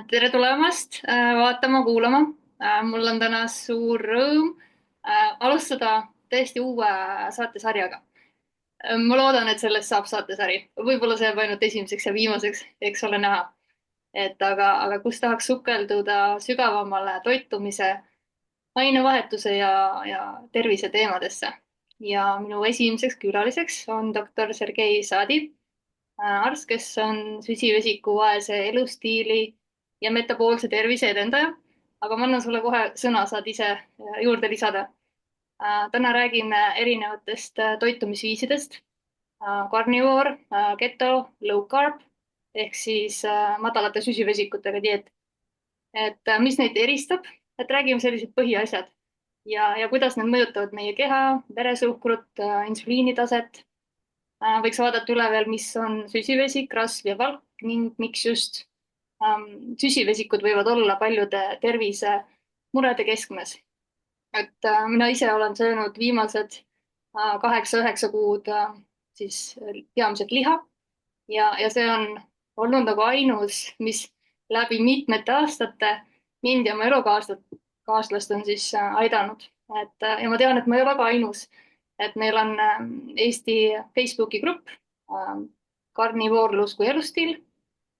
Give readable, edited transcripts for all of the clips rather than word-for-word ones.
Tere tulemast vaatama, kuulama. Mul on täna suur rõõm alustada täiesti uue saatesarjaga. Ma loodan, et sellest saab saatesari. Võib-olla see jääb ainult esimeseks ja viimaseks, eks ole näha. Aga kus tahaks sukelduda sügavamale toitumise, ainevahetuse ja tervise teemadesse. Ja minu esimeseks külaliseks on doktor Sergei Saadi, arst, kes on süsivesikuvaese elustiili ja metaboolse tervise edendaja. Aga ma annan sulle kohe sõna, saad ise juurde lisada. Täna räägime erinevatest toitumisviisidest. Carnivore, keto, low carb ehk siis madalate süsivesikutega dieet. Et mis neid eristab, et räägime sellised põhiasjad ja kuidas need mõjutavad meie keha, veresuhkrut, insuliinitaset. Võiks vaadata üle veel, mis on süsivesik, rasv ja valk ning miks just süsivesikud võivad olla paljude tervisemurede keskmes. Et mina ise olen söönud viimased 8-9 kuud siis peamiselt liha ja see on olnud nagu ainus, mis läbi mitmete aastate mind ja mu elukaaslast on siis aidanud. Ja ma tean, et ma ei ole väga ainus, et meil on Eesti Facebooki grupp karnivoorlus kui elustiil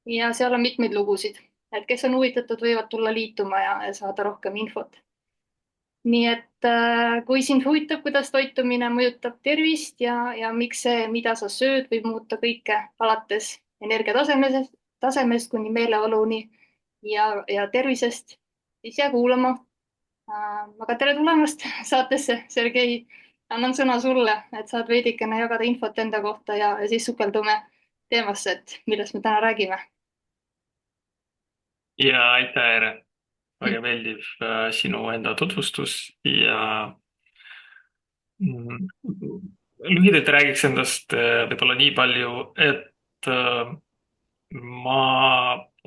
ja seal on mitmeid lugusid, et kes on huvitatud, võivad tulla liituma ja saada rohkem infot. Nii et kui sind huvitab, kuidas toitumine mõjutab tervist ja miks see, mida sa sööd, võib muuta kõike alates energiatasemest kuni meeleoluni ja tervisest, siis jää kuulama. Aga tere tulemast saatesse, Sergei. Annan sõna sulle, et saad veidikene jagada infot enda kohta ja siis sukeldume teemasse, et millest me täna räägime. Ja aitäh, Ere. Väga meeldiv sinu enda tutvustus ja mm, lühidalt räägiks endast võib-olla nii palju, et ma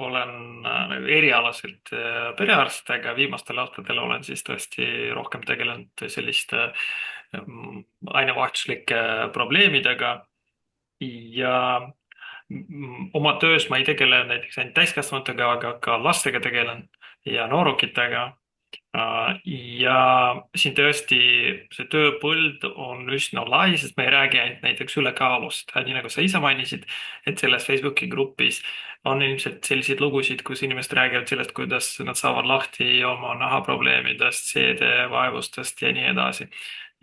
olen erialaselt perearst, aga viimastel aastatel olen siis tõesti rohkem tegelenud selliste ainevahetuslike probleemidega ja oma töös ma ei tegele näiteks ainult täiskasvanutega, aga ka lastega tegelen ja noorukitega. Ja siin tõesti see tööpõld on üsna lai, sest me ei räägi ainult näiteks ülekaalust, nii nagu sa ise mainisid, et selles Facebooki grupis on ilmselt selliseid lugusid, kus inimesed räägivad sellest, kuidas nad saavad lahti oma nahaprobleemidest, seedevaevustest ja nii edasi.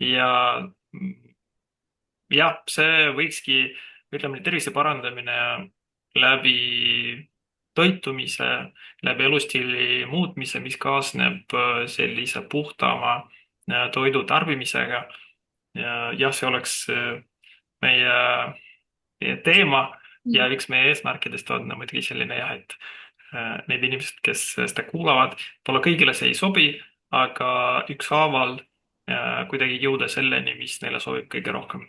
Ja jah, see võikski, ütleme, tervise parandamine läbi toitumise, läbi elustiili muutmise, mis kaasneb sellise puhtama toidu tarbimisega. Jah, see oleks meie teema ja üks meie eesmärkidest on muidugi selline jah, et need inimesed, kes seda kuulavad, võib-olla kõigile see ei sobi, aga ükshaaval kuidagi jõuda selleni, mis neile sobib kõige rohkem.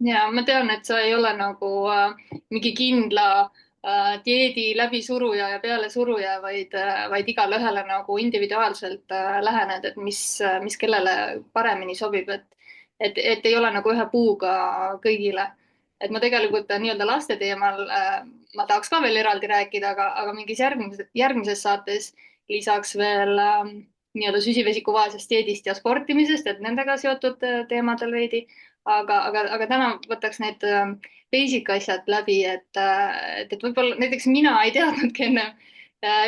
Ja ma tean, et sa ei ole nagu mingi kindla dieedi läbisuruja ja pealesuruja, vaid igale ühele nagu individuaalselt lähened, et mis kellele paremini sobib, et ei ole nagu ühe puuga kõigile. Et ma tegelikult nii-öelda laste teemal ma tahaks ka veel eraldi rääkida, aga mingis järgmises saates lisaks veel nii-öelda süsivesikuvaesest dieedist ja sportimisest, et nendega seotud teemadel veidi aga täna võtaks need basic asjad läbi, et võib-olla näiteks mina ei teadnudki enne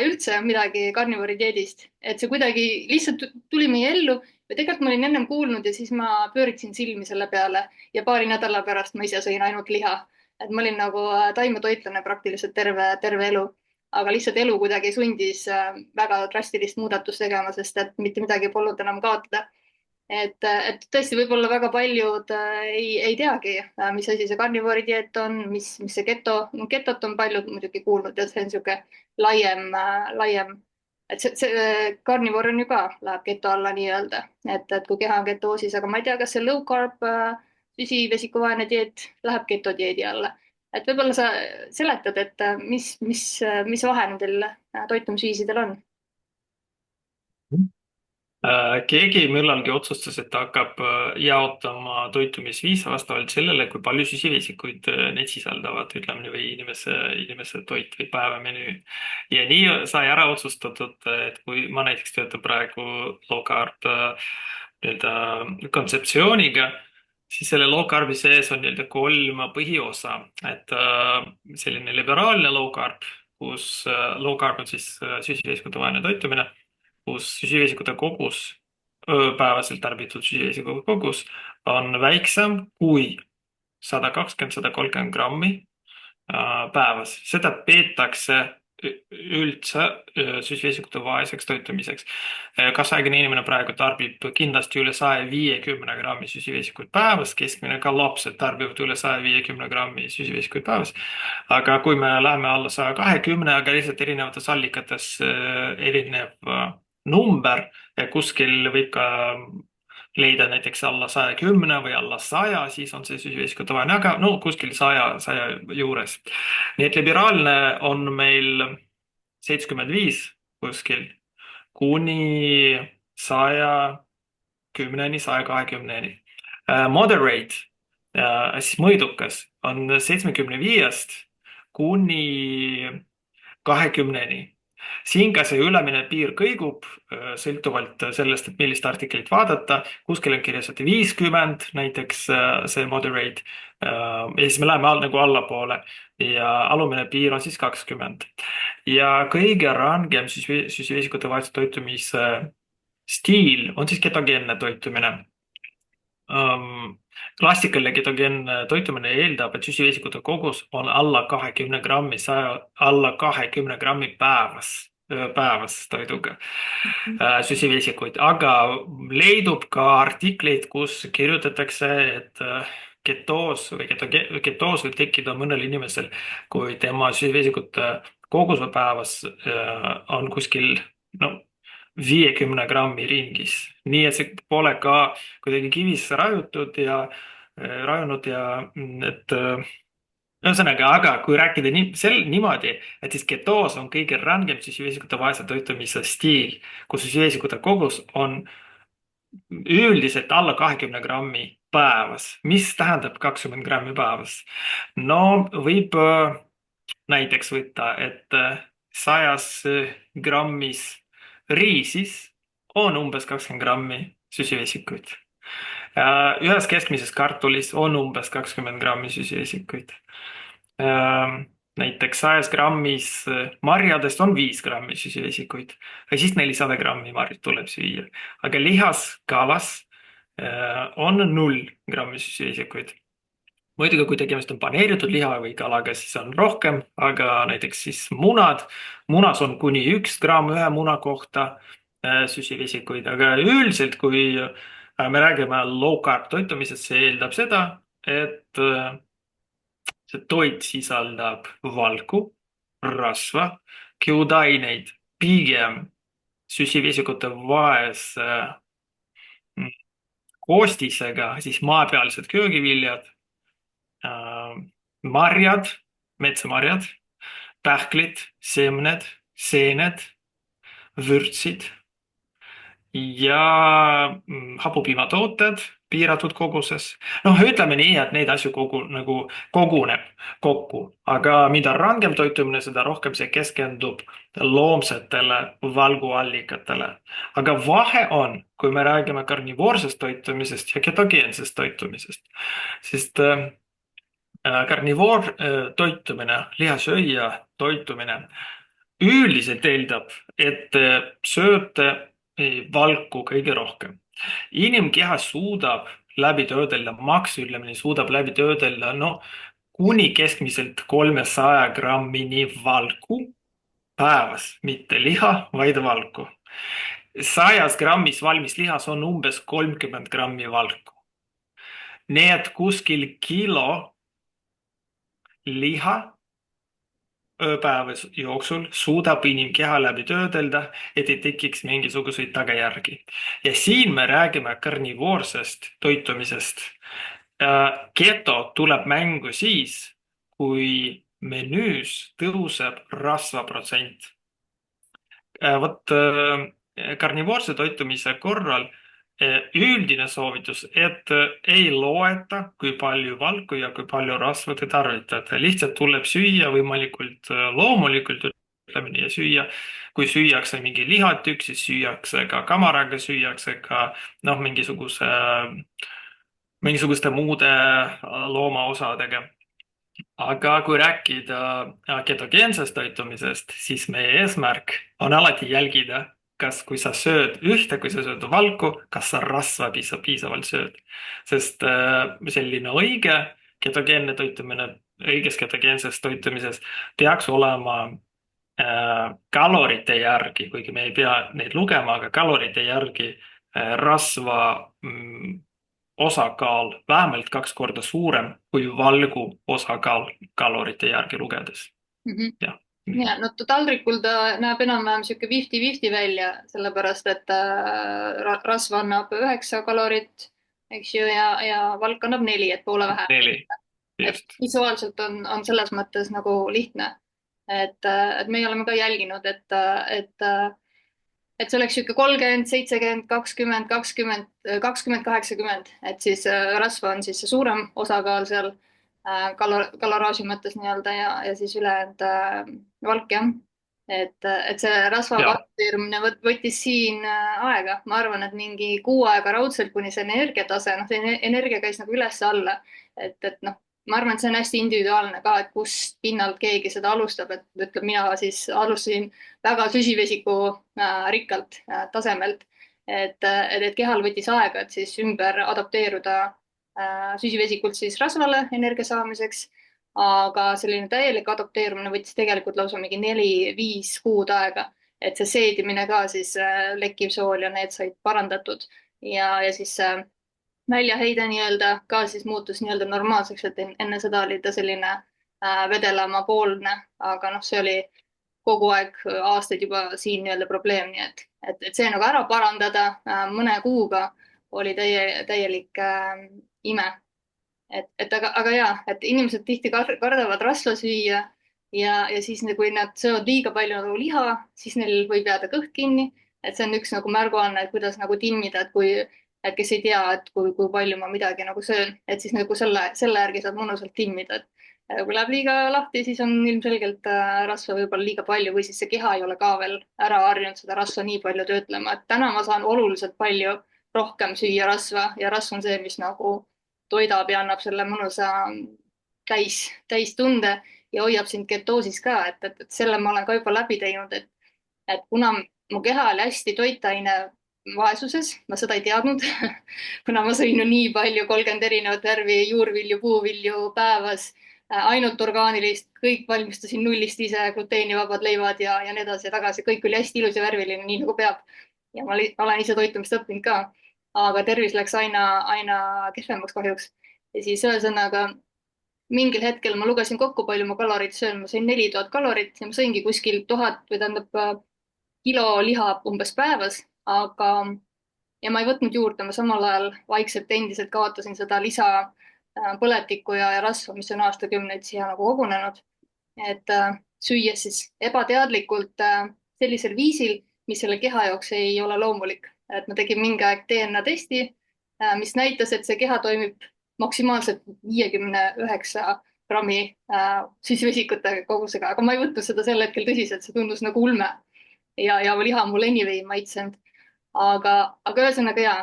üldse midagi karnivori dieedist, et see kuidagi lihtsalt tuli meie ellu või tegelikult ma olin ennem kuulnud ja siis ma pööritsin silmi selle peale ja paari nädala pärast ma ise sõin ainult liha. Et ma olin nagu taimetoitlane praktiliselt terve elu, aga lihtsalt elu kuidagi sundis väga drastilist muudatust tegema, sest et mitte midagi polnud enam kaotada. Et tõesti võib-olla väga paljud ei teagi, mis asi see karnivoori dieet on, mis see ketot on paljud muidugi kuulnud ja see on niisugune laiem, et see karnivoor on ju ka, läheb keto alla nii-öelda, et kui keha on ketoosis, aga ma ei tea, kas see low carb süsivesikuvaene dieet läheb keto dieedi alla. Et võib-olla sa seletad, et mis vahe nendel toitumisviisidel on? Keegi millalgi otsustas, et ta hakkab jaotama toitumisviise vastavalt sellele, kui palju süsivesikuid need sisaldavad, ütleme nii, või inimese toit või päevamenüü. ja nii sai ära otsustatud, et kui ma näiteks töötan praegu low carb nii-öelda kontseptsiooniga, siis selle low carb'i sees on nii-öelda kolm põhiosa, et selline liberaalne low carb, kus low carb on siis süsivesikute vaene toitumine, kus süsivesikute kogus, ööpäevaselt tarbitud süsivesikute kogus on väiksem kui 120-130 grammi päevas. Seda peetakse üldse süsivesikute vaeseks toitumiseks. Kasvuaegne inimene praegu tarbib kindlasti üle 150 grammi süsivesikuid päevas, keskmine ka lapsed tarbivad üle 150 grammi süsivesikuid päevas. Aga kui me läheme alla 120, aga lihtsalt erinevates allikates erinev number ja kuskil võib ka leida näiteks alla 110 või alla 100, siis on see süsivesikute vaene, aga no kuskil 100 juures. Nii et liberaalne on meil 75 kuskil kuni 110-ni, 120-ni. Moderate, siis mõõdukas on 75-st kuni 20-ni. Siin ka see ülemine piir kõigub sõltuvalt sellest, et millist artiklit vaadata. Kuskil on kirjas, et 50 näiteks see moderate ja siis me läheme nagu allapoole ja alumine piir on siis 20. Ja kõige rangem süsivesikute vahelise toitumise stiil on siis ketogeenne toitumine. Klassikaline ketogeenne toitumine eeldab, et süsivesikute kogus on alla 20 grammi, alla 20 grammi päevas toiduga süsivesikuid, aga leidub ka artikleid, kus kirjutatakse, et ketoos või ketoos võib tekkida mõnel inimesel, kui tema süsivesikute kogus päevas on kuskil, no 50 grammi ringis. Nii et see pole ka kuidagi kivisse rajunud ja et ühesõnaga, aga kui rääkida niimoodi, et siis ketoos on kõige rangem süsivesikute vaese toitumise stiil, kus süsivesikute kogus on üldiselt alla 20 grammi päevas. Mis tähendab 20 grammi päevas? No võib näiteks võtta, et 100 grammis riisis on umbes 20 grammi süsivesikuid. Ühes keskmises kartulis on umbes 20 grammi süsivesikuid. Näiteks 100 grammis marjadest on 5 grammi süsivesikuid ja siis 400 grammi marjad tuleb süüa. Aga lihas, kalas on 0 grammi süsivesikuid. Muidugi, kui tegemist on paneeritud liha või kalaga, siis on rohkem, aga näiteks siis munas on kuni 1 gramm ühe muna kohta süsivesikuid, aga üldiselt, kui me räägime low carb toitumisest, see eeldab seda, et see toit sisaldab valku, rasva, kiudaineid, pigem süsivesikute vaese koostisega, siis maapealsed köögiviljad, marjad, metsamarjad, pähklid, seemned, seened, vürtsid ja hapupiimatooted piiratud koguses. Noh, ütleme nii, et neid asju koguneb kokku, aga mida rangem toitumine, seda rohkem see keskendub loomsetele valguallikatele. Aga vahe on, kui me räägime karnivoorsest toitumisest ja ketogeensest toitumisest, sest karnivoor toitumine, lihasööja toitumine üldiselt eeldab, et sööte valku kõige rohkem. Inimkeha suudab läbi töödelda, maksülemine suudab läbi töödelda, no kuni keskmiselt 300 grammini valku päevas, mitte liha, vaid valku. 100 grammis valmis lihas on umbes 30 grammi valku. Nii et kuskil kilo liha ööpäevas jooksul suudab inimkeha läbi töödelda, et ei tekiks mingisuguseid tagajärgi. Ja siin me räägime karnivoorsest toitumisest. Keto tuleb mängu siis, kui menüüs tõuseb rasvaprotsent. Vot karnivoorse toitumise korral üldine soovitus, et ei loeta, kui palju valku ja kui palju rasva te tarvitate. Lihtsalt tuleb süüa võimalikult loomulikult, ütleme nii, ja süüa. Kui süüakse mingi lihatükk, siis süüakse ka kamaraga, süüakse ka noh, mingisuguste muude loomaosadega. Aga kui rääkida ketogeensest toitumisest, siis meie eesmärk on alati jälgida, kas, kui sa sööd ühte, kui sa sööd valku, kas sa rasva piisavalt sööd. Sest selline õige ketogeenne toitumine, õiges ketogeenses toitumises peaks olema kalorite järgi, kuigi me ei pea neid lugema, aga kalorite järgi rasva osakaal vähemalt 2 korda suurem kui valgu osakaal kalorite järgi lugedes. Mhm. jah. Ja no taldrikul ta näeb enam-vähem sihuke 50-50 välja, sellepärast et rasv annab 9 kalorit, eks ju, ja valk annab 4, et poole vähem. 4, Et just. visuaalselt on selles mõttes nagu lihtne. Et meie oleme ka jälginud, et see oleks sihuke 30, 70, 20, 20, 20, 80, et siis rasva on siis see suurem osakaal seal kaloraaži mõttes nii-öelda ja siis ülejäänud valk jah. Et see rasva Ja, kasvatamine võttis siin aega, ma arvan, et mingi kuu aega raudselt, kuni see energiatase, noh, see energia käis nagu üles-alla. Et noh, ma arvan, et see on hästi individuaalne ka, et kust pinnalt keegi seda alustab, et ütleb, mina siis alustasin väga süsivesiku rikkalt tasemelt. Et kehal võttis aega, et siis ümber adapteeruda süsivesikult siis rasvale energia saamiseks. Aga selline täielik adapteerumine võttis tegelikult lausa mingi 4-5 kuud aega, et see seedimine ka siis lekkiv sool ja need said parandatud ja siis väljaheide nii-öelda ka siis muutus nii-öelda normaalseks, et enne seda oli ta selline vedelamapoolne, aga noh, see oli kogu aeg aastaid juba siin nii-öelda probleem, nii et see nagu ära parandada mõne kuuga oli täielik ime. Aga ja, et inimesed tihti kardavad rasva süüa ja siis, kui nad söövad liiga palju nagu liha, siis neil võib jääda kõht kinni. Et see on üks nagu märguanne, et kuidas nagu timmida, et kes ei tea, et kui palju ma midagi nagu söön, et siis nagu selle järgi saab mõnusalt timmida, et kui läheb liiga lahti, siis on ilmselgelt rasva võib-olla liiga palju või siis see keha ei ole ka veel ära harjunud seda rasva nii palju töötlema, et täna ma saan oluliselt palju rohkem süüa rasva ja rasv on see, mis nagu toidab ja annab selle mõnusa täistunde ja hoiab sind ketoosis ka, et selle ma olen ka juba läbi teinud, et kuna mu keha oli hästi toitaine vaesuses, ma seda ei teadnud kuna ma sõin ju nii palju, 30 erinevat värvi juurvilju, puuvilju päevas, ainult orgaanilist, kõik valmistasin nullist ise, gluteenivabad leivad ja nii edasi ja tagasi, kõik oli hästi ilus ja värviline, nii nagu peab. Ja ma olen ise toitumist õppinud ka, aga tervis läks aina kehvemaks kahjuks. Ja siis ühesõnaga mingil hetkel ma lugesin kokku, palju ma kaloreid söön, ma sõin 4000 kalorit ja ma sõingi kuskil 1000 või tähendab kilo liha umbes päevas, aga ja ma ei võtnud juurde, ma samal ajal vaikselt endiselt kaotasin seda lisapõletikku ja rasva, mis on aastakümneid siia nagu kogunenud. Et süües siis ebateadlikult sellisel viisil, mis selle keha jaoks ei ole loomulik. Et ma tegin mingi aeg DNA testi, mis näitas, et see keha toimib maksimaalselt 59 grammi süsivesikute kogusega, aga ma ei võtnud seda sel hetkel tõsiselt, see tundus nagu ulme ja liha mulle anyway ei maitsenud. aga ühesõnaga ja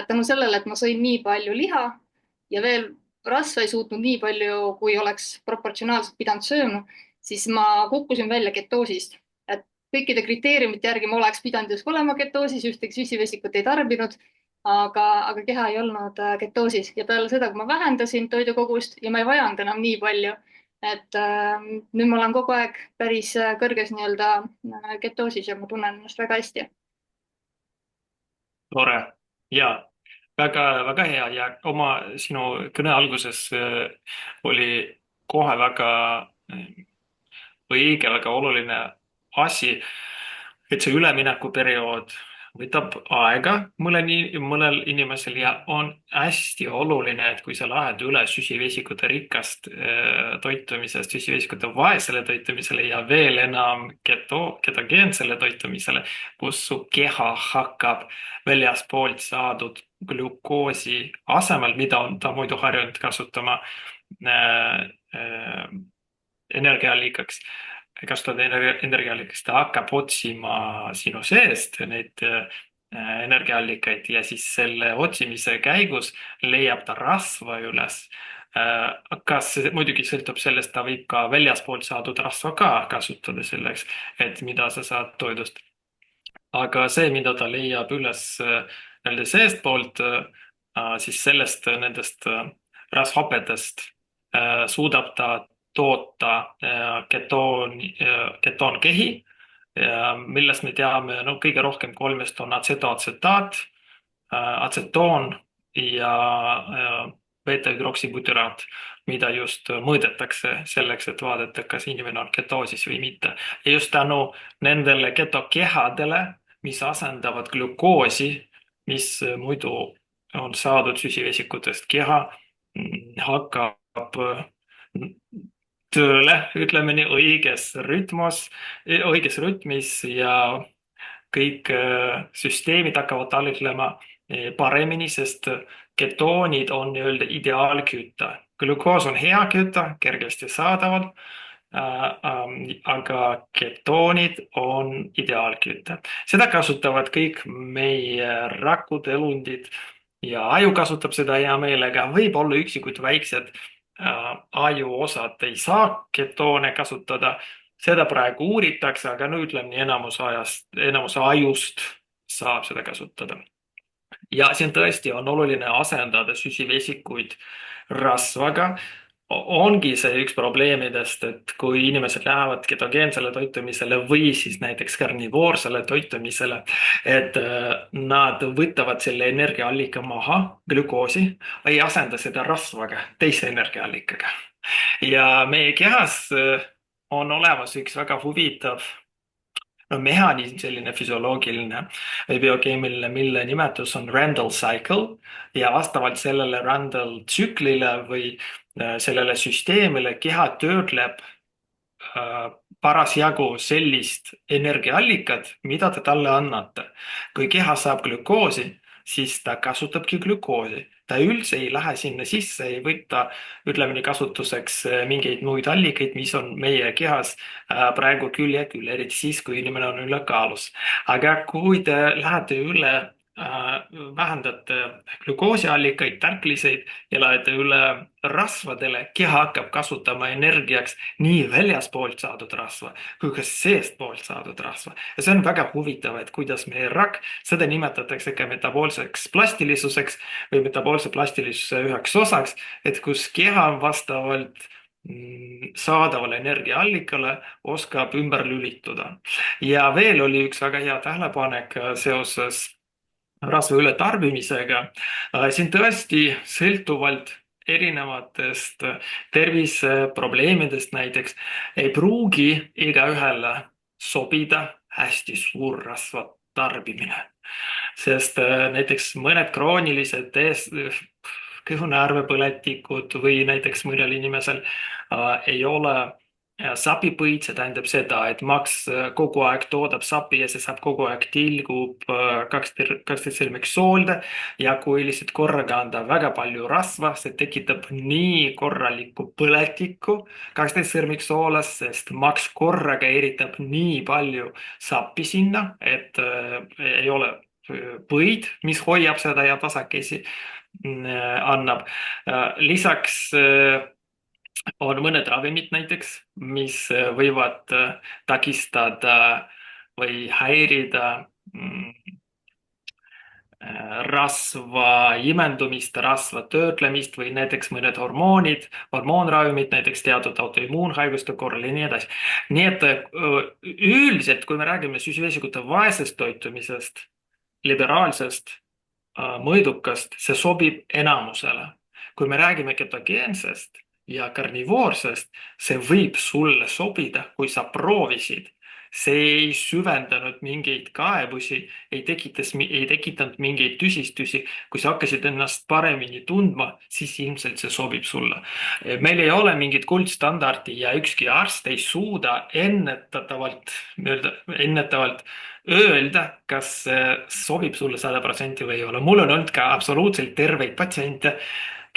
tänu sellele, et ma sõin nii palju liha ja veel rasva ei suutnud nii palju, kui oleks proportsionaalselt pidanud sööma, siis ma kukkusin välja ketoosist. Et kõikide kriteeriumite järgi ma oleks pidanud justkui olema ketoosis, ühtegi süsivesikut ei tarbinud, aga keha ei olnud ketoosis ja peale seda, kui ma vähendasin toidukogust ja ma ei vajanud enam nii palju, et nüüd ma olen kogu aeg päris kõrges nii-öelda ketoosis ja ma tunnen ennast väga hästi. tore. Ja, väga hea ja sinu kõne alguses oli kohe väga õige, väga oluline asi, et see üleminekuperiood võtab aega mõnel inimesel ja on hästi oluline, et kui sa lähed üle süsivesikute rikast toitumisest süsivesikute vaesele toitumisele ja veel enam ketogeensele toitumisele, kus su keha hakkab väljaspoolt saadud glükoosi asemel, mida on ta muidu harjunud kasutama äh, äh, energiaallikaks, kasutada energiaallikaks, ta hakkab otsima sinu seest neid energiaallikaid ja siis selle otsimise käigus leiab ta rasva üles. Kas muidugi sõltub sellest, ta võib ka väljaspoolt saadud rasva ka kasutada selleks, et mida sa saad toidust. Aga see, mida ta leiab üles nii-öelda seestpoolt, siis sellest nendest rasvhapetest suudab ta toota ketoonkehi, millest me teame, no kõige rohkem kolmest on atsetoatsetaat, atsetoon ja beeta-hüdroksibutüraat, mida just mõõdetakse selleks, et vaadata, kas inimene on ketoosis või mitte. Ja just tänu nendele ketokehadele, mis asendavad glükoosi, mis muidu on saadud süsivesikutest, keha hakkab tööle, ütleme nii, õiges rütmis ja kõik süsteemid hakkavad talitlema paremini, sest ketoonid on nii-öelda ideaalküte. Glükoos on hea küte, kergesti saadaval, aga ketoonid on ideaalküte. Seda kasutavad kõik meie rakud, elundid ja aju kasutab seda hea meelega. Võib-olla üksikud väiksed ajuosad ei saa ketoone kasutada. Seda praegu uuritakse, aga no ütleme nii, enamus ajust saab seda kasutada. Ja siin tõesti on oluline asendada süsivesikuid rasvaga. Ongi see üks probleemidest, et kui inimesed lähevad ketogeensele toitumisele või siis näiteks karnivoorsele toitumisele, et nad võtavad selle energiaallika maha, glükoosi, ei asenda seda rasvaga, teise energiaallikaga. Ja meie kehas on olemas üks väga huvitav mehhanism, selline füsioloogiline või biokeemiline, mille nimetus on Randall cycle ja vastavalt sellele Randall tsüklile või sellele süsteemile keha töötleb parasjagu sellist energiaallikat, mida te talle annate. Kui keha saab glükoosi, siis ta kasutabki glükoosi. Ta üldse ei lähe sinna sisse, ei võta, ütleme nii, kasutuseks mingeid muid allikaid, mis on meie kehas praegu küll ja küll, eriti siis, kui inimene on ülekaalus. Aga kui te lähete üle, vähendate glükoosiallikaid, tärkliseid ja lähete üle rasvadele, keha hakkab kasutama energiaks nii väljaspoolt saadud rasva kui ka seestpoolt saadud rasva. Ja see on väga huvitav, et kuidas meie rak, seda nimetatakse ka metaboolseks plastilisuseks või metaboolse plastilisuse üheks osaks, et kus keha vastavalt saadavale energiaallikale oskab ümber lülituda. Ja veel oli üks väga hea tähelepanek seoses rasva ületarbimisega. Siin tõesti sõltuvalt erinevatest terviseprobleemidest näiteks ei pruugi igaühele sobida hästi suur rasva tarbimine. Sest näiteks mõned kroonilised kõhunäärvepõletikud või näiteks mõnel inimesel ei ole sapipõid, see tähendab seda, et maks kogu aeg toodab sapi ja see saab kogu aeg tilgub 12 sõlmeks soolde ja kui lihtsalt korraga anda väga palju rasva, see tekitab nii korralikku põletikku 12 sõlmeks soolas, sest maks korraga eritab nii palju sappi sinna, et ei ole põid, mis hoiab seda ja tasakesi annab. Lisaks on mõned ravimid näiteks, mis võivad takistada või häirida rasva imendumist, rasva töötlemist või näiteks mõned hormoonid, hormoonravimid, näiteks teatud autoimmuunhaiguste korral ja nii edasi. Nii et üldiselt, kui me räägime süsivesikute vaesest toitumisest, liberaalsest, mõõdukast, see sobib enamusele. Kui me räägime ketogeensest ja karnivoorsest, see võib sulle sobida, kui sa proovisid see ei süvendanud mingeid kaebusi, ei tekitanud mingeid tüsistusi. Kui sa hakkasid ennast paremini tundma, siis ilmselt see sobib sulle. Meil ei ole mingit kuldstandardi ja ükski arst ei suuda ennetavalt öelda, kas see sobib sulle 100% või ei ole. Mul on olnud ka absoluutselt terveid patsiente,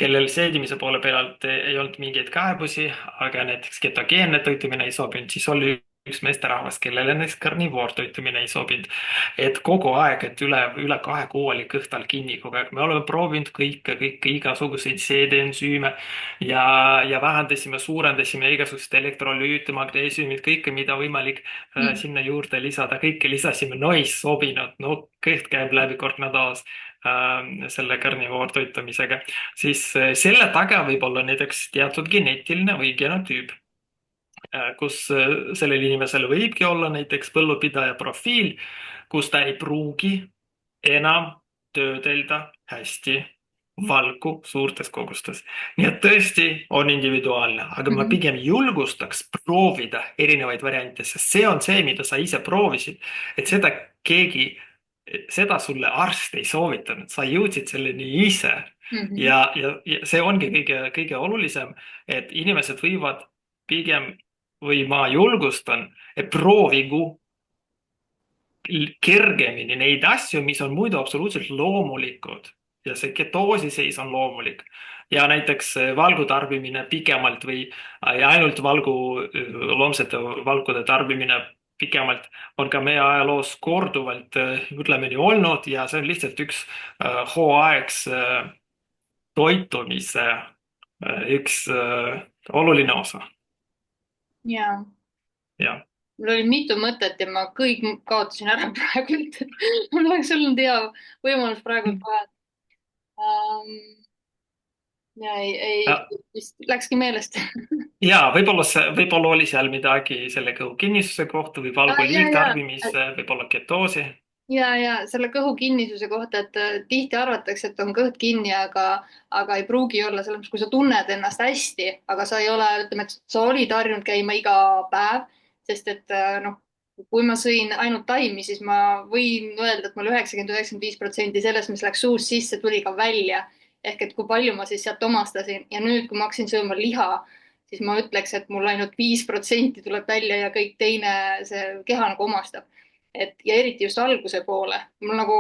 kellel seedimise poole pealt ei olnud mingeid kaebusi, aga näiteks ketogeenne toitumine ei sobinud, siis oli üks meesterahvas, kellele näiteks karnivoortoitumine ei sobinud. Et kogu aeg, et üle 2 kuu oli kõht tal kinni kogu aeg. Me oleme proovinud kõike, igasuguseid seedeensüüme ja vähendasime, suurendasime igasuguseid elektrolüüte, magneesiumid, kõike, mida võimalik sinna juurde lisada, kõike lisasime, no ei sobinud, no kõht käib läbi kord nädalas selle karnivoortoitumisega, siis selle taga võib olla näiteks teatud geneetiline või genotüüp, kus sellel inimesel võibki olla näiteks põllupidaja profiil, kus ta ei pruugi enam töödelda hästi valku suurtes kogustes. Nii et tõesti on individuaalne, aga ma pigem julgustaks proovida erinevaid variante, sest see on see, mida sa ise proovisid, et seda sulle arst ei soovitanud, sa jõudsid selleni ise. Ja see ongi kõige olulisem, et inimesed võivad pigem või ma julgustan, et proovigu kergemini neid asju, mis on muidu absoluutselt loomulikud ja see ketoosi seis on loomulik. Ja näiteks valgu tarbimine pikemalt või ja ainult loomsete valkude tarbimine pikemalt on ka meie ajaloos korduvalt ütlemini olnud ja see on lihtsalt üks hooaegs toitumise üks oluline osa. Jaa. Ja. Mul oli mitu mõtet ja ma kõik kaotasin ära praegu. Mul oleks olnud hea võimalus praegu kohe. Ja vist läkski meelest. Ja võib-olla oli seal midagi selle kõhukinnisuse kohta või valgu liigtarbimise, võib-olla ketoosi. Ja selle kõhu kinnisuse kohta, et tihti arvatakse, et on kõht kinni, aga ei pruugi olla, selles mõttes, kui sa tunned ennast hästi, aga sa ei ole, ütleme, et sa olid harjunud käima iga päev, sest et noh, kui ma sõin ainult taimi, siis ma võin öelda, et mul 90–95% sellest, mis läks suust sisse, tuli ka välja. Ehk et kui palju ma siis sealt omastasin ja nüüd, kui ma hakkasin sööma liha, siis ma ütleks, et mul ainult 5% tuleb välja ja kõik teine see keha nagu omastab. Ja eriti just alguse poole. Mul nagu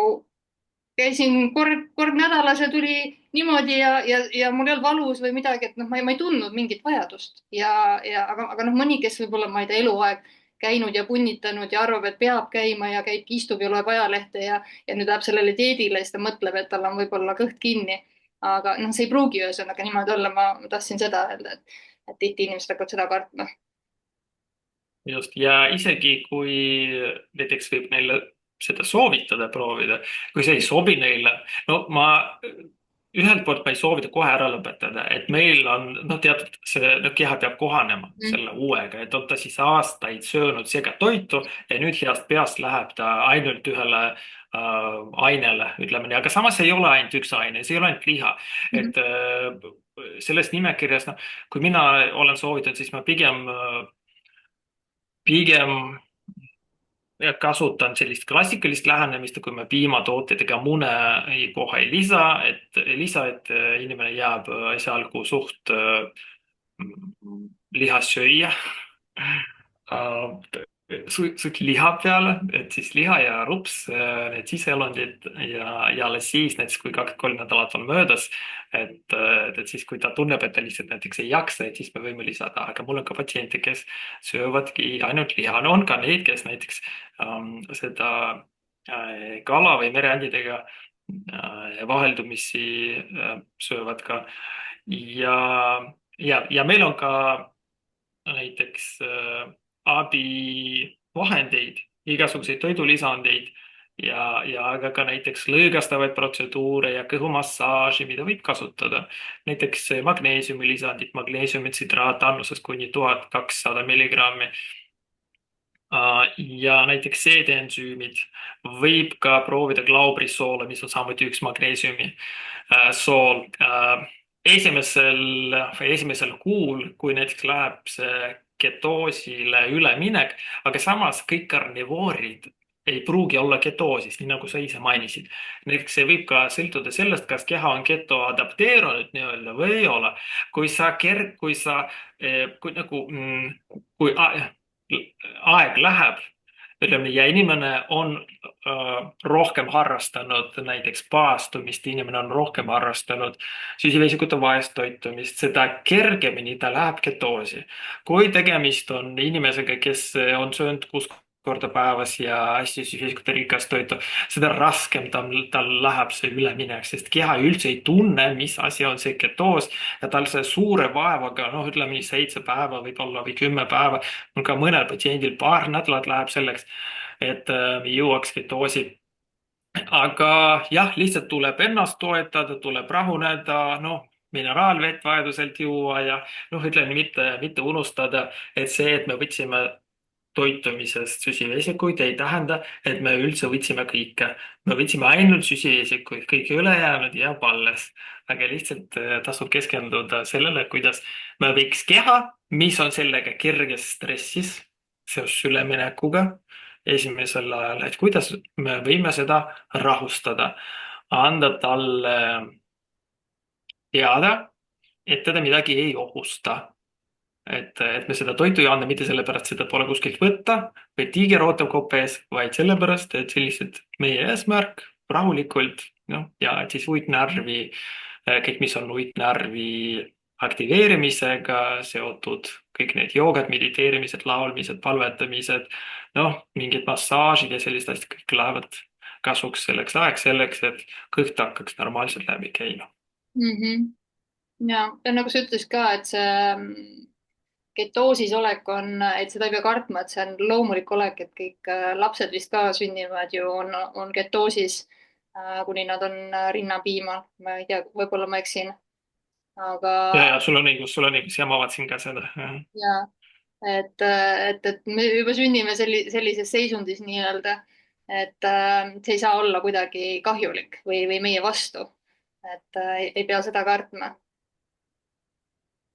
käisin kord nädalas ja tuli niimoodi ja mul ei olnud valus või midagi, et noh, ma ei tundnud mingit vajadust. Aga noh, mõni, kes võib-olla, ma ei tea, eluaeg käinud ja punnitanud ja arvab, et peab käima ja käibki, istub ja loeb ajalehte ja nüüd läheb sellele dieedile ja siis ta mõtleb, et tal on võib-olla kõht kinni. Aga noh, see ei pruugi ühesõnaga niimoodi olla. Ma tahtsin seda öelda, et tihti inimesed hakkavad seda kartma. Just, ja isegi kui näiteks võib neile seda soovitada proovida, kui see ei sobi neile, no ühelt poolt ma ei soovita kohe ära lõpetada, et meil on teatud keha peab kohanema selle uuega, et on ta siis aastaid söönud segatoitu ja nüüd heast peast läheb ta ainult ühele ainele, ütleme nii, aga samas ei ole ainult üks aine, see ei ole ainult liha, et selles nimekirjas, kui mina olen soovitanud, siis ma pigem kasutan sellist klassikalist lähenemist, kui me piimatootjatega mune kohe ei lisa, et inimene jääb esialgu suht lihasööja suht liha peale, et siis liha ja rups, need siseelundid ja alles siis näiteks, kui 2–3 nädalat on möödas, et siis, kui ta tunneb, et ta lihtsalt näiteks ei jaksa, et siis me võime lisada, aga mul on ka patsiente, kes söövadki ainult liha. No on ka neid, kes näiteks seda kala või mereandidega vaheldumisi söövad ka. Ja meil on ka näiteks abivahendeid, igasuguseid toidulisandeid ja ka näiteks lõõgastavaid protseduure ja kõhumassaaži, mida võib kasutada. Näiteks magneesiumilisandid, magneesiumitsitraat annuses kuni 1200 milligrammi. Ja näiteks seedeensüümid võib ka proovida glaubrisoole, mis on samuti üks magneesiumi sool. Esimesel kuul, kui näiteks läheb see ketoosile üleminek, aga samas kõik karnivoorid ei pruugi olla ketoosis, nii nagu sa ise mainisid. Näiteks see võib ka sõltuda sellest, kas keha on keto adapteerunud nii-öelda või ei ole. Kui sa, kui nagu, kui aeg läheb, ütleme nii, ja inimene on rohkem harrastanud näiteks paastumist, inimene on rohkem harrastanud süsivesikuta vaest toitumist, seda kergemini ta läheb ketoosi. Kui tegemist on inimesega, kes on söönud 6 korda päevas ja hästi süsivesikute rikast toitu, seda raskem tal läheb see üleminek, sest keha üldse ei tunne, mis asi on see ketoos ja tal see suure vaevaga, noh, ütleme nii 7 päeva võib-olla või 10 päeva, ka mõnel patsiendil paar nädalat läheb selleks, et jõuaks ketoosi. Aga jah, lihtsalt tuleb ennast toetada, tuleb rahuneda, noh, mineraalvett vajaduselt juua ja noh, ütlen mitte unustada, et see, et me võtsime toitumisest süsivesikuid, ei tähenda, et me üldse võtsime kõike. Me võtsime ainult süsivesikuid, kõik ülejäänud jääb alles. Aga lihtsalt tasub keskenduda sellele, kuidas me võiks keha, mis on sellega kerges stressis seoses üleminekuga esimesel ajal, et kuidas me võime seda rahustada, anda talle teada, et teda midagi ei ohusta. Et me seda toitu ei anna mitte sellepärast, seda pole kuskilt võtta või tiiger ootab kopa ees, vaid sellepärast, et see lihtsalt meie eesmärk rahulikult, noh, ja et siis uitnärvi, kõik, mis on uitnärvi aktiveerimisega seotud, kõik need joogad, mediteerimised, laulmised, palvetamised, noh, mingid massaažid ja sellised asjad kõik lähevad kasuks selleks, et kõht hakkaks normaalselt läbi käima. Ja nagu sa ütlesid ka, et see ketoosis olek on, et seda ei pea kartma, et see on loomulik olek, et kõik lapsed vist ka sünnivad ju on ketoosis, kuni nad on rinnapiimal. Ma ei tea, võib-olla ma eksin, aga Ja sul on õigus ja ma vaatasin ka seda. ja et me juba sünnime sellises seisundis nii-öelda, et see ei saa olla kuidagi kahjulik või meie vastu. Et ei pea seda kartma.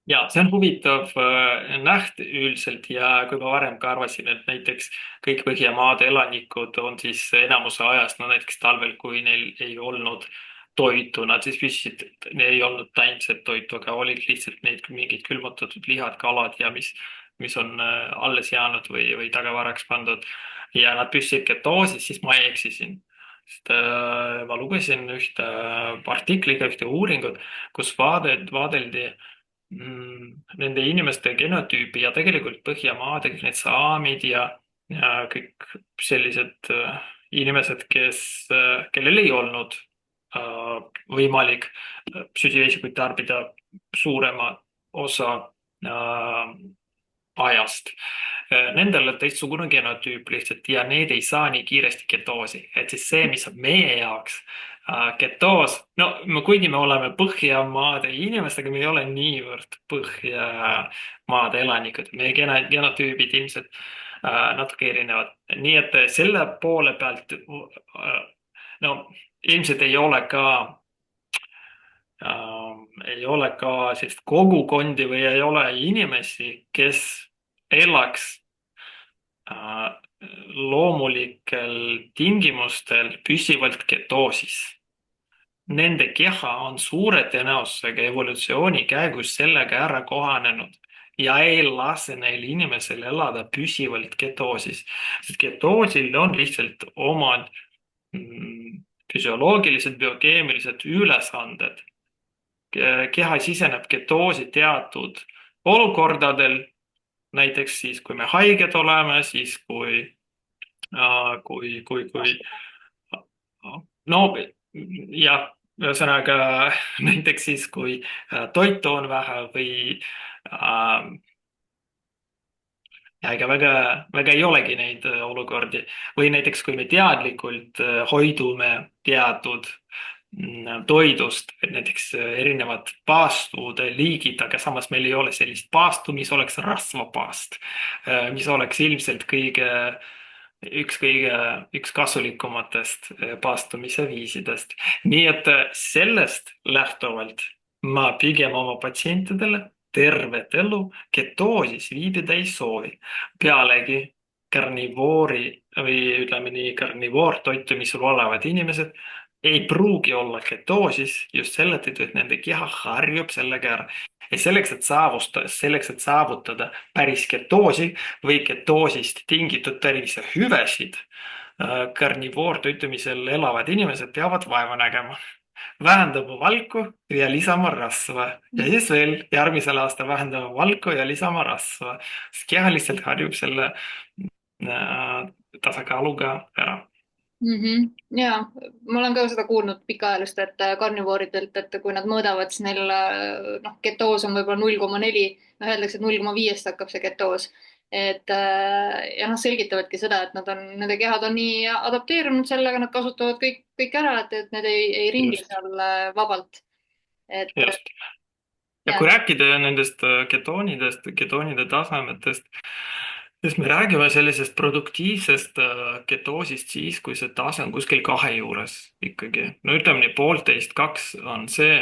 Ja see on huvitav näht üldiselt ja kui ma varem ka arvasin, et näiteks kõik Põhjamaade elanikud on siis enamuse ajast, no näiteks talvel, kui neil ei olnud toitu, nad siis püsisid, neil ei olnud taimset toitu, aga olid lihtsalt need mingid külmutatud lihad, kalad ja mis on alles jäänud või tagavaraks pandud ja nad püsisid ketoosis, siis ma eksisin. Sest ma lugesin ühte artikliga, ühte uuringut, kus vaadeldi nende inimeste genotüüpi ja tegelikult Põhjamaade, kõik need saamid ja kõik sellised inimesed, kellel ei olnud võimalik süsivesikuid tarbida suurema osa ajast. Nendel on teistsugune genotüüp lihtsalt ja need ei saa nii kiiresti ketoosi, et siis see, mis on meie jaoks ketoos, no kuigi me oleme Põhjamaade inimestega, me ei ole niivõrd Põhjamaade elanikud, meie genotüübid ilmselt natuke erinevad, nii et selle poole pealt no ilmselt ei ole ka sellist kogukondi või ei ole inimesi, kes elaks loomulikel tingimustel püsivalt ketoosis. Nende keha on suure tõenäosusega evolutsiooni käigus sellega ära kohanenud ja ei lase neil inimesel elada püsivalt ketoosis, sest ketoosil on lihtsalt omad füsioloogilised, biokeemilised ülesanded. Keha siseneb ketoosi teatud olukordadel, näiteks siis, kui me haiged oleme, siis no jah, ühesõnaga näiteks siis, kui toitu on vähe või ega väga ei olegi neid olukordi või näiteks, kui me teadlikult hoidume teatud toidust, näiteks erinevad paastude liigid, aga samas meil ei ole sellist paastu, mis oleks rasvapaast, mis oleks ilmselt üks kasulikumatest paastumise viisidest. Nii et sellest lähtuvalt ma pigem oma patsientidele tervet elu ketoosis viibida ei soovi. Pealegi karnivoori või ütleme nii, karnivoortoitumisel olevad inimesed ei pruugi olla ketoosis just selle tõttu, et nende keha harjub sellega ära. Ja selleks, et saavutada päris ketoosi või ketoosist tingitud tervisehüvesid, karnivoortoitumisel elavad inimesed peavad vaeva nägema, vähendama valku ja lisama rasva ja siis veel järgmisel aastal vähendama valku ja lisama rasva, sest keha lihtsalt harjub selle äh, tasakaaluga ära. Ja ma olen ka seda kuulnud pikaajalist, et karnivooridelt, et kui nad mõõdavad, siis neil ketoos on võib-olla 0,4, öeldakse, et 0,5 hakkab see ketoos. Ja selgitavadki seda, et nende kehad on nii adapteerunud sellega, nad kasutavad kõik ära, et need ei ringi Just, seal vabalt. Et just. Ja ja. kui rääkida nendest ketoonide tasemetest, siis me räägime sellisest produktiivsest ketoosist siis, kui see tase on kuskil 2 juures ikkagi. No ütleme nii, 1,5–2 on see,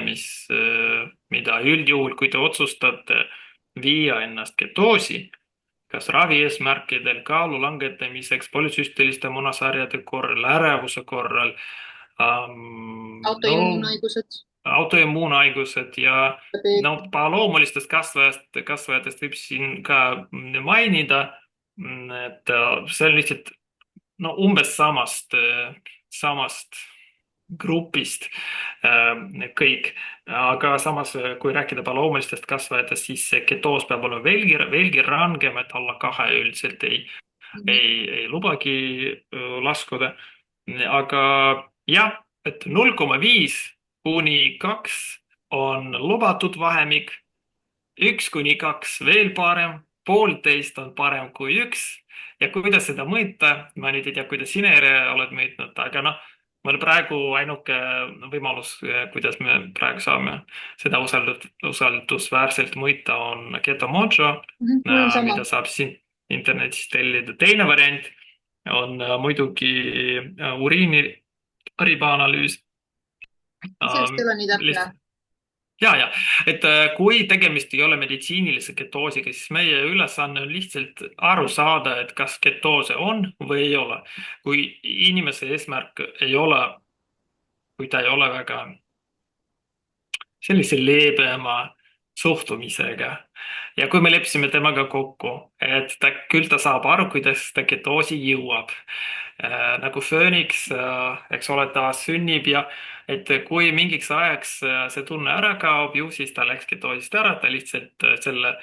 mida üldjuhul, kui te otsustate viia ennast ketoosi, kas ravi eesmärkidel, kaalu langetamiseks, polüsüstiliste munasarjade korral, ärevuse korral, no Autoimmuunhaigused. autoimmuunhaigused ja no loomulistest kasvajatest võib siin ka mainida, et see on lihtsalt no umbes samast grupist kõik. Aga samas, kui rääkida loomulistest kasvajatest, siis see ketoos peab olema veelgi rangem, et alla 2 üldiselt ei lubagi laskuda. Aga jah, et 0,5–2 on lubatud vahemik, 1–2 veel parem, 1,5 on parem kui 1. Ja kuidas seda mõõta, ma nüüd ei tea, kuidas sina oled mõõtnud, aga noh, meil praegu ainuke võimalus, kuidas me praegu saame seda usaldusväärselt mõõta, on Ketomojo, Mul on sama. mida saab siin internetist tellida. Teine variant on muidugi uriini ribaanalüüs. Sellest ei ole nii täpne. Ja, et kui tegemist ei ole meditsiinilise ketoosiga, siis meie ülesanne on lihtsalt aru saada, et kas ketoose on või ei ole. Kui inimese eesmärk ei ole, kui ta ei ole väga sellise leebema suhtumisega ja kui me leppisime temaga kokku, et küll ta saab aru, kuidas ta ketoosi jõuab, nagu fööniks, eks ole, ta sünnib ja et kui mingiks ajaks see tunne ära kaob, ju siis ta läks ketoosist ära, ta lihtsalt selle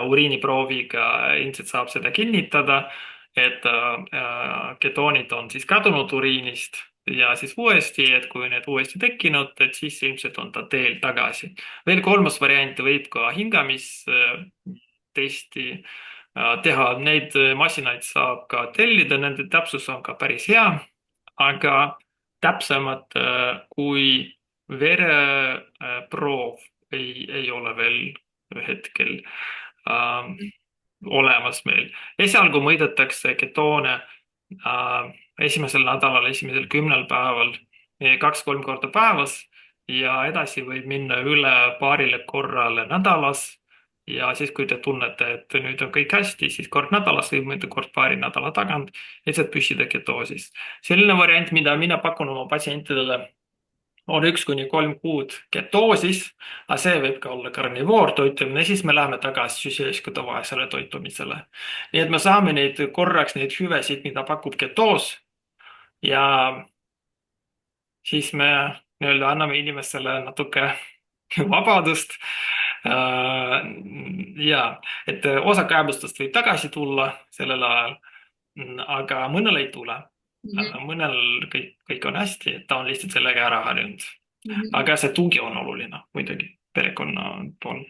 uriiniprooviga ilmselt saab seda kinnitada, et ketoonid on siis kadunud uriinist ja siis uuesti, et kui need uuesti tekkinud, et siis ilmselt on ta teel tagasi. Veel kolmas variant võib ka hingamistesti teha. Neid masinaid saab ka tellida, nende täpsus on ka päris hea, aga täpsemad kui vereproov ei ole veel hetkel olemas meil. Esialgu mõõdetakse ketoone esimesel nädalal, esimesel 10 päeval 2–3 korda päevas ja edasi võib minna üle 2 korrale nädalas. Ja siis, kui te tunnete, et nüüd on kõik hästi, siis kord nädalas või mõnda kord 2 nädala tagant, lihtsalt püsida ketoosis. Selline variant, mida mina pakun oma patsientidele, on 1–3 kuud ketoosis, aga see võib ka olla karnivoortoitumine, siis me läheme tagasi süsivesikutavaesele toitumisele. Nii et me saame korraks neid hüvesid, mida pakub ketoos ja siis me nii-öelda anname inimestele natuke vabadust. Ja, et osa kaebustest võib tagasi tulla sellel ajal, aga mõnel ei tule. Mõnel kõik on hästi, et ta on lihtsalt sellega ära harjunud. Aga see tugi on oluline muidugi perekonna pool.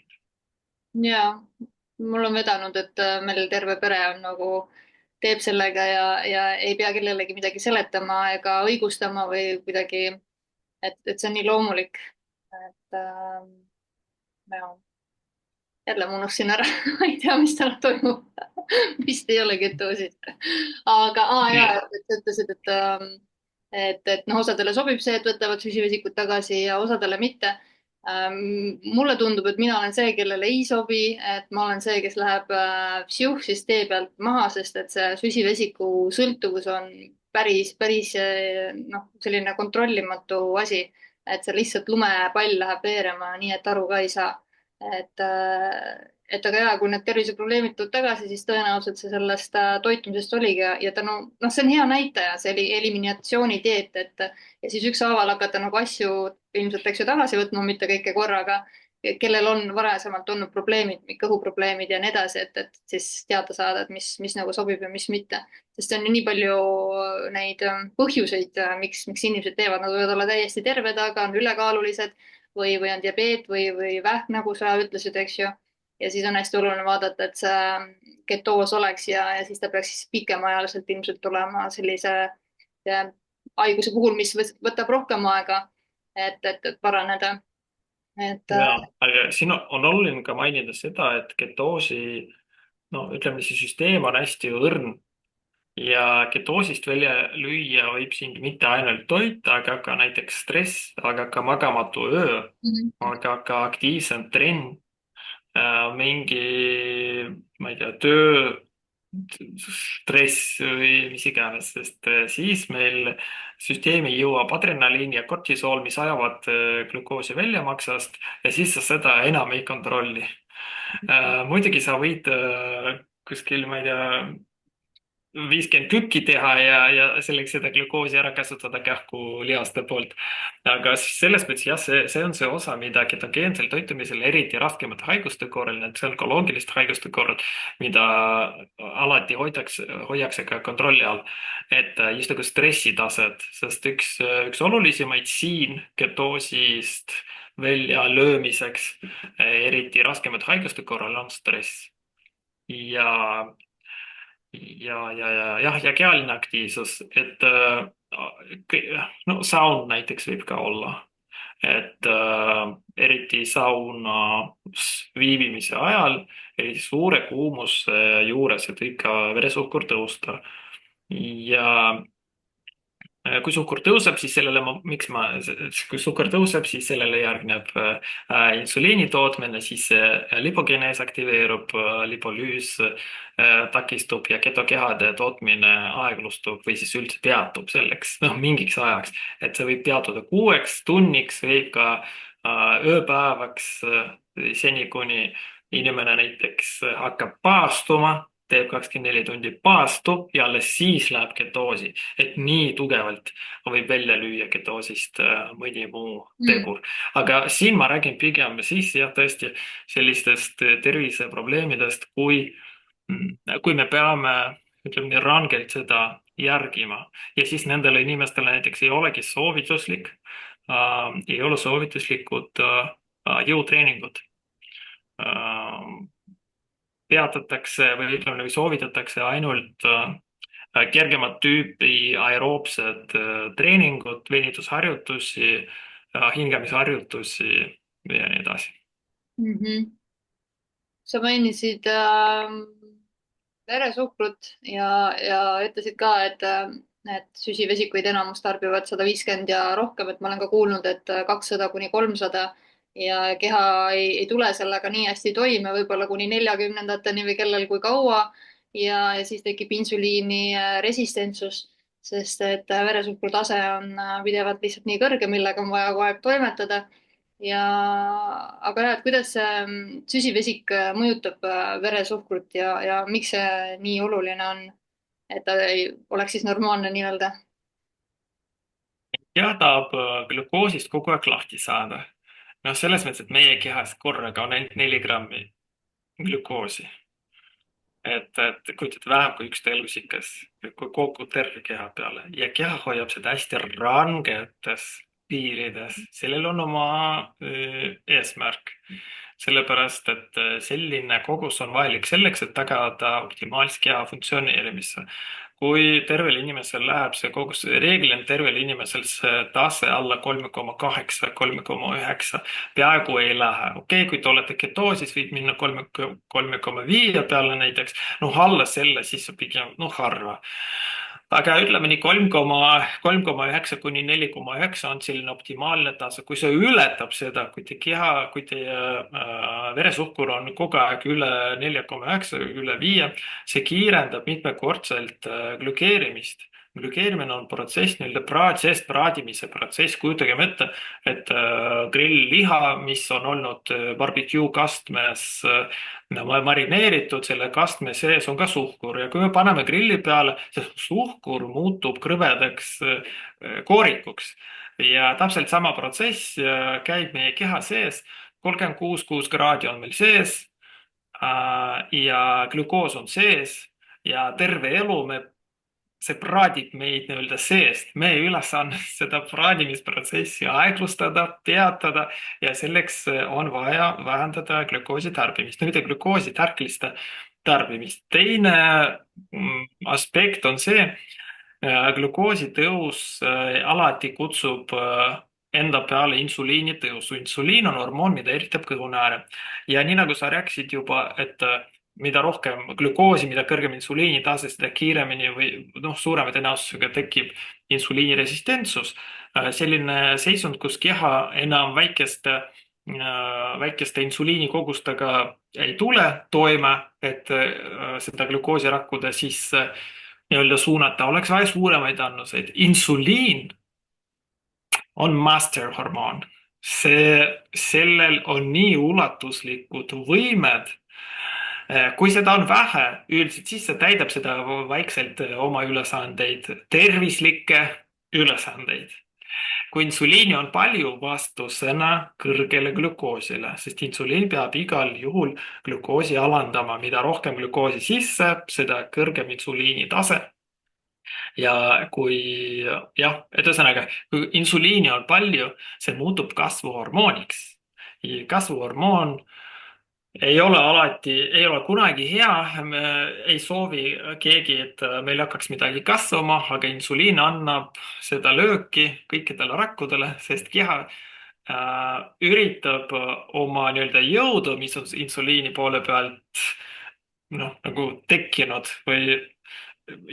Ja mul on vedanud, et meil terve pere on teeb sellega ja ei pea kellelegi midagi seletama ega õigustama või kuidagi, et see on nii loomulik. Et jälle ma unustasin ära ma ei tea, mis täna toimub vist ei ole ketoosid. Aga sa ütlesid, et osadele sobib see, et võtavad süsivesikut tagasi ja osadele mitte. Mulle tundub, et mina olen see, kellele ei sobi, et ma olen see, kes läheb siis tee pealt maha, sest et see süsivesiku sõltuvus on päris noh, selline kontrollimatu asi, et see lihtsalt lumepall läheb veerema nii, et aru ka ei saa. Et aga jaa, kui need terviseprobleemid tuleb tagasi, siis tõenäoliselt see sellest toitumisest oligi ja tänu, noh, see on hea näitaja, see oli eliminatsioonidieet, et ja siis ükshaaval hakata nagu asju ilmselt, eks ju, tagasi võtma, mitte kõike korraga, kellel on varasemalt olnud probleemid, kõhuprobleemid ja nii edasi, et siis teada saada, et mis nagu sobib ja mis mitte. sest on ju nii palju neid põhjuseid, miks inimesed teevad, nad võivad olla täiesti terved, aga on ülekaalulised või on diabeet või vähk, nagu sa ütlesid, eks ju. Ja siis on hästi oluline vaadata, et see ketoos oleks ja siis ta peaks siis pikemaajaliselt ilmselt tulema sellise haiguse puhul, mis võtab rohkem aega, et paraneda. et Ja, aga siin on oluline ka mainida seda, et ketoosi, no ütleme, see süsteem on hästi õrn ja ketoosist välja lüüa võib sind mitte ainult toit, aga ka näiteks stress, aga ka magamatu öö, Mhm. aga ka aktiivsem trenn, mingi, ma ei tea, töö stress või mis iganes, sest siis meil süsteemi jõuab adrenaliin ja kortisool, mis ajavad glukoosi väljamaksast ja siis sa seda enam ei kontrolli. Muidugi sa võid kuskil, ma ei tea, 50 kükki teha ja selleks seda glukoosi ära kasutada kähku lihaste poolt. Aga selles mõttes jah, see on see osa, mida ketogeensel toitumisel, eriti raskemate haiguste korral, need onkoloogilised haiguste korral, mida alati hoiakse ka kontrolli all. Et just nagu stressitaset, sest üks olulisemaid siin ketoosist välja löömiseks, eriti raskemate haiguste korral on stress. Ja ja kehaline aktiivsus, et no saun näiteks võib ka olla, et eriti saunas viibimise ajal, eriti suure kuumuse juures, et võib ka veresuhkur tõusta. Ja kui suhkur tõuseb, siis kui suhkur tõuseb, siis sellele järgneb insuliini tootmine, siis lipogenees aktiveerub, lipolüüs takistub ja ketokehade tootmine aeglustub või siis üldse peatub selleks, noh, mingiks ajaks. Et see võib peatuda 6 tunniks, võib ka ööpäevaks, seni kuni inimene näiteks hakkab paastuma, teeb 24 tundi paastu ja alles siis läheb ketoosi, et nii tugevalt võib välja lüüa ketoosist mõni muu Mm. tegur. Aga siin ma räägin pigem siis jah, tõesti sellistest terviseprobleemidest, kui me peame, ütleme nii, rangelt seda järgima ja siis nendele inimestele näiteks ei ole soovituslikud jõutreeningud peatatakse või ütleme, või soovitatakse ainult kergemat tüüpi aeroobsed treeningud, venitusharjutusi, hingamisharjutusi ja nii edasi. -hmm. sa mainisid veresuhkrut ja ütlesid ka, et süsivesikuid enamus tarbivad 150 ja rohkem, et ma olen ka kuulnud, et 200 kuni 300 ja keha ei tule sellega nii hästi toime, võib-olla kuni 40-ndateni või kellel kui kaua. Ja siis tekib insuliini resistentsus, sest et veresuhkru tase on pidevalt lihtsalt nii kõrge, millega on vaja kogu aeg toimetada ja, aga jah, et kuidas see süsivesik mõjutab veresuhkrut ja miks see nii oluline on, et ta ei oleks siis normaalne nii-öelda? ja tahab glukoosist kogu aeg lahti saada. noh, selles mõttes, et meie kehas korraga on ainult 4 grammi glukoosi. et kujutad vähem kui üks teelusikas kogu terve keha peale ja keha hoiab seda hästi rangetes piirides. sellel on oma eesmärk, sellepärast et selline kogus on vajalik selleks, et tagada optimaalse keha funktsioneerimisse. kui tervel inimesel läheb see kogus, reeglina tervel inimesel see tase alla 3,8, 3,9 peaaegu ei lähe. Okei, kui te olete ketoosis, võib minna 3,5 peale näiteks, noh alla selle siis pigem noh harva. aga ütleme nii 3,9 kuni 4,9 on selline optimaalne tase. Kui see ületab seda, kui teie veresuhkur on kogu aeg üle 4,9, üle 5, see kiirendab mitmekordselt glükeerimist. Glükeerimine on protsess, seest praadimise protsess. Kujutagem ette, et grill-liha, mis on olnud barbecue kastmes marineeritud, selle kastme sees on ka suhkur ja kui me paneme grilli peale, see suhkur muutub krõbedaks koorikuks. Ja täpselt sama protsess käib meie keha sees. 36,6 kraadi on meil sees ja glükoos on sees ja terve elu see praadib meid nii-öelda seest. Meie ülesanne seda praadimisprotsessi aeglustada, peatada ja selleks on vaja vähendada glükoosi tarbimist, no mitte glükoosi, tärkliste tarbimist. Teine aspekt on see, glükoosi tõus alati kutsub enda peale insuliini tõusu. Insuliin on hormoon, mida eritab kõhunääre. Ja nii nagu sa rääkisid juba, et mida rohkem glükoosi, mida kõrgem insuliini tase, seda kiiremini või suurema tõenäosusega tekib insuliiniresistentsus. Selline seisund, kus keha enam väikeste insuliinikogustega ei tule toime, et seda glükoosi rakkuda, siis nii-öelda suunata, oleks vaja suuremaid annuseid. Insuliin on masterhormoon. Sellel on nii ulatuslikud võimed. Kui seda on vähe, üldiselt siis see täidab seda vaikselt oma ülesandeid, tervislikke ülesandeid. Kui insuliini on palju, vastusena kõrgele glükoosile, sest insuliin peab igal juhul glükoosi alandama. Mida rohkem glükoosi sisse, seda kõrgem insuliini tase. Ja kui et ühesõnaga, kui insuliini on palju, see muutub kasvuhormooniks. Kasvuhormoon ei ole kunagi hea, me ei soovi keegi, et meil hakkaks midagi kasvama, aga insuliin annab seda lööki kõikidele rakkudele, sest keha üritab oma nii-öelda jõudu, mis on insuliini poole pealt nagu tekkinud või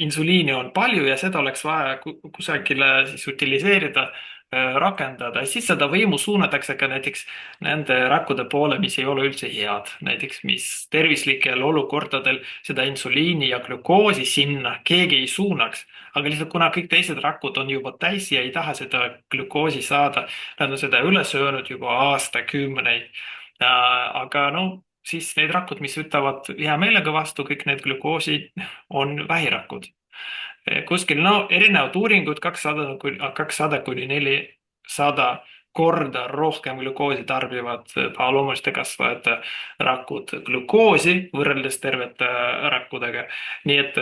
insuliini on palju ja seda oleks vaja kusagile siis utiliseerida, rakendada, siis seda võimu suunatakse ka näiteks nende rakkude poole, mis ei ole üldse head, näiteks mis tervislikel olukordadel seda insuliini ja glükoosi sinna keegi ei suunaks. Aga lihtsalt kuna kõik teised rakud on juba täis ja ei taha seda glükoosi saada, nad on seda üle söönud juba aastakümneid. Aga siis need rakud, mis võtavad hea meelega vastu kõik need glükoosid, on vähirakud. Kuskil erinevad uuringud 200 kuni 400 korda rohkem glükoosi tarbivad loomuliste kasvajate rakud glükoosi võrreldes tervete rakkudega. Nii et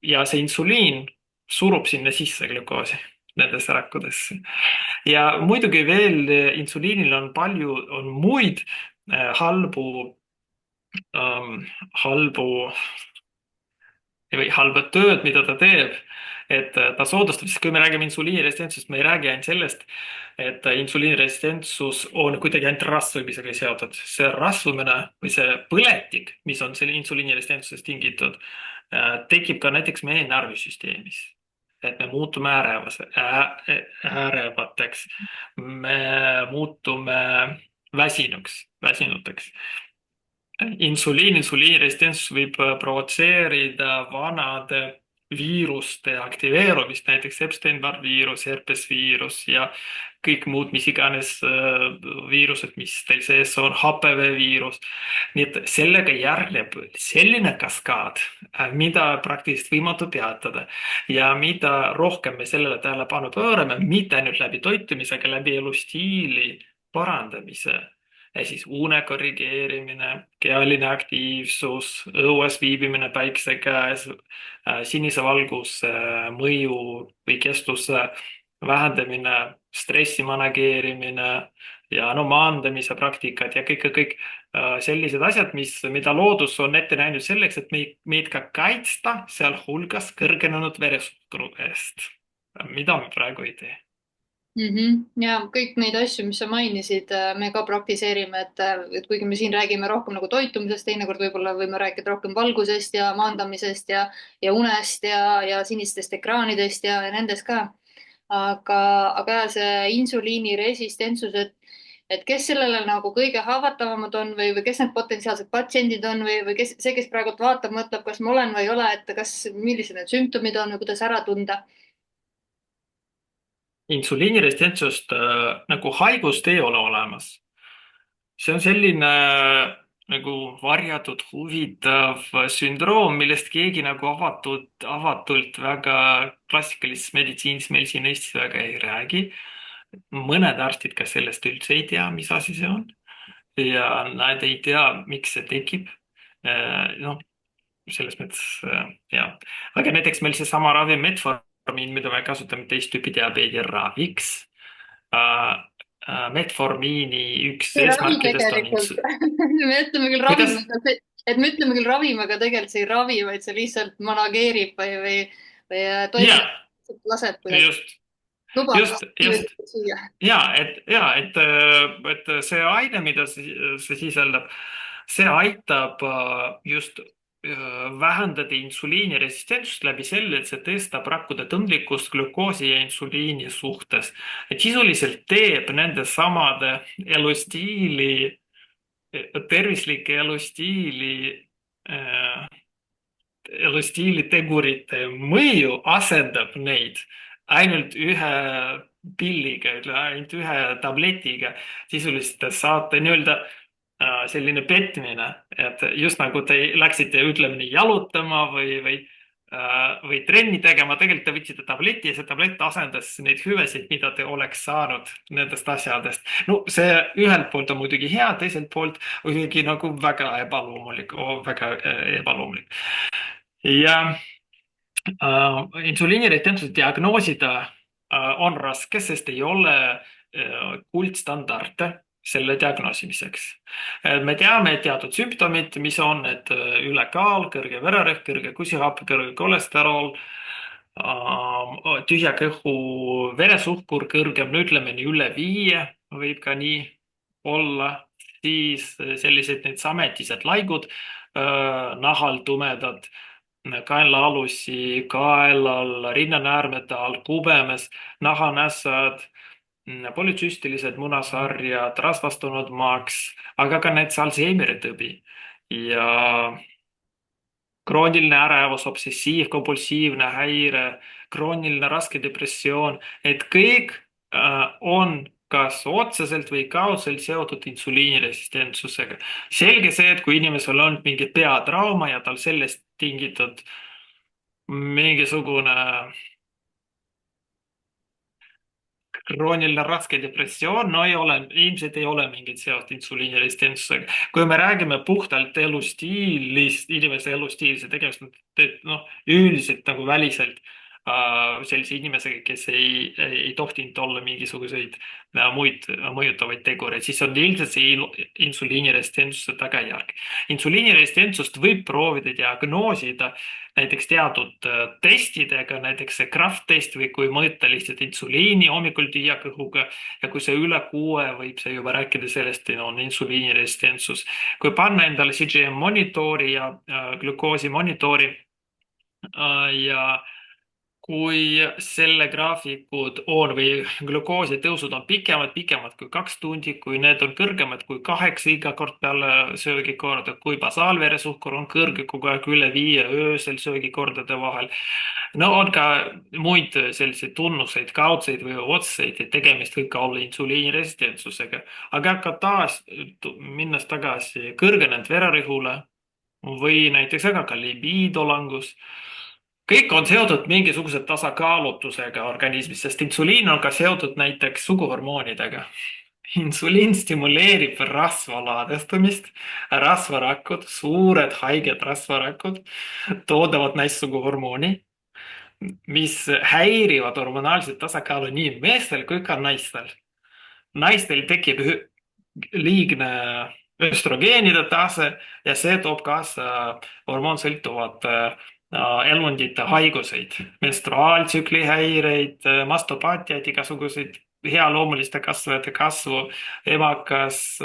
ja see insuliin surub sinna sisse glükoosi nendesse rakkudesse. Ja muidugi veel insuliinil on muid halba tööd, mida ta teeb, et ta soodustab, siis kui me räägime insuliiniresistentsusest, me ei räägi ainult sellest, et insuliiniresistentsus on kuidagi ainult rasvumisega seotud. See rasvumine või see põletik, mis on selle insuliiniresistentsusest tingitud, tekib ka näiteks meie närvisüsteemis. Et me muutume ärevateks, me muutume väsinuteks. Insuliiniresistentsus võib provotseerida vanade viiruste aktiveerumist, näiteks Epstein-Barr viirus, herpesviirus ja kõik muud, mis iganes viirused, mis teil sees on, HPV-viirus. Nii et sellega järgneb selline kaskaad, mida praktiliselt võimatu peatada ja mida rohkem me sellele tähelepanu pöörame, mitte ainult läbi toitumise, aga läbi elustiili parandamise. Ja siis une korrigeerimine, kehaline aktiivsus, õues viibimine päikse käes, sinise valguse mõju või kestuse vähendamine, stressi manageerimine ja maandamise praktikad ja kõik sellised asjad, mida loodus on ette näinud selleks, et meid ka kaitsta, sealhulgas kõrgenenud veresuhkru eest, mida me praegu ei tee. Ja kõik neid asju, mis sa mainisid, me ka praktiseerime, et kuigi me siin räägime rohkem nagu toitumisest, teinekord võib-olla võime rääkida rohkem valgusest ja maandamisest ja unest ja sinistest ekraanidest ja nendest ka. aga, aga jah, see insuliiniresistentsus, et kes sellele nagu kõige haavatavamad on või kes need potentsiaalsed patsiendid on või kes praegult vaatab, mõtleb, kas ma olen või ei ole, et kas, millised need sümptomid on või kuidas ära tunda. Insuliiniresistentsust nagu haigust ei ole olemas. See on selline nagu varjatud huvitav sündroom, millest keegi nagu avatult väga klassikalises meditsiinis meil siin Eestis väga ei räägi. Mõned arstid ka sellest üldse ei tea, mis asi see on ja nad ei tea, miks see tekib. Noh, selles mõttes jah. aga näiteks meil seesama ravim metformiin, mida me kasutame teist tüüpi diabeedi raviks. Metformiini üks ei ravi eesmärkidest on tegelikult me ütleme küll ravim, kuidas? et me ütleme küll ravim, aga tegelikult see ei ravi, vaid see lihtsalt manageerib või Ja, toimetab, laseb kuidagi, just, lubab just. süüa. Et see aine, mida see sisaldab, see aitab just vähendada insuliiniresistentsust läbi selle, et see tõstab rakkude tundlikkust glükoosi ja insuliini suhtes. et sisuliselt teeb nende samade elustiili, tervislike elustiilitegurite mõju asendab neid ainult ühe pilliga, ütleme ainult ühe tabletiga. sisuliselt te saate nii-öelda selline petmine, et just nagu te läksite, ütleme nii, jalutama või trenni tegema, tegelikult te võtsite tableti ja see tablett asendas neid hüvesid, mida te oleks saanud nendest asjadest. no see ühelt poolt on muidugi hea, teiselt poolt muidugi nagu väga ebaloomulik, ja insuliiniresistentsuse diagnoosida on raske, sest ei ole kuldstandarde selle diagnoosimiseks. me teame teatud sümptomid, mis on, et ülekaal, kõrge vererõhk, kõrge kusihappe, kõrge kolesterool, tühja kõhu veresuhkur kõrgem, no ütleme nii üle 5 võib ka nii olla, siis sellised need sametised laigud nahal tumedad, kaenlaalusi, kaelal, rinnanäärmete all, kubemes, nahanässad, polütsüstilised munasarjad, rasvastunud maks, aga ka näiteks Alžeimeri tõbi ja krooniline ärevus, obsessiiv-kompulsiivne häire, krooniline raske depressioon, et kõik on kas otseselt või kaudselt seotud insuliiniresistentsusega. selge see, et kui inimesel on mingi peatrauma ja tal sellest tingitud mingisugune krooniline raske depressioon, no ei ole, ilmselt ei ole mingit seost insuliiniresistentsusega. kui me räägime puhtalt elustiilist, inimese elustiilise tegemist, noh, üldiselt nagu väliselt sellise inimesega, kes ei tohtinud olla mingisuguseid muid mõjutavaid tegureid, siis on ilmselt see insuliiniresistentsuse tagajärg. insuliiniresistentsust võib proovida diagnoosida näiteks teatud testidega, näiteks see Kraft test või kui mõõta lihtsalt insuliini hommikul tühja kõhuga ja kui see üle 6, võib see juba rääkida sellest, et on insuliiniresistentsus. kui panna endale CGM monitori ja glükoosi monitori ja kui selle graafikud on või glükoosi tõusud on pikemad kui 2 tundi, kui need on kõrgemad kui 8 iga kord peale söögikorda, kui basaalveresuhkur on kõrge kogu aeg üle 5 öösel söögikordade vahel. no on ka muid selliseid tunnuseid, kaudseid või otseseid, et tegemist võib ka olla insuliiniresistentsusega. aga ka taas, minnes tagasi kõrgenenud vererõhule või näiteks aga ka libiido langus, kõik on seotud mingisuguse tasakaalutusega organismis, sest insuliin on ka seotud näiteks suguhormoonidega. insuliin stimuleerib rasva ladestumist, rasvarakud, suured haiged rasvarakud toodavad naissuguhormooni, mis häirivad hormonaalset tasakaalu nii meestel kui ka naistel. naistel tekib liigne östrogeenide tase ja see toob kaasa hormoonsõltuvad elundite haiguseid, menstruaaltsükli häireid, mastopaatiaid, igasuguseid healoomuliste kasvajate kasvu, emakas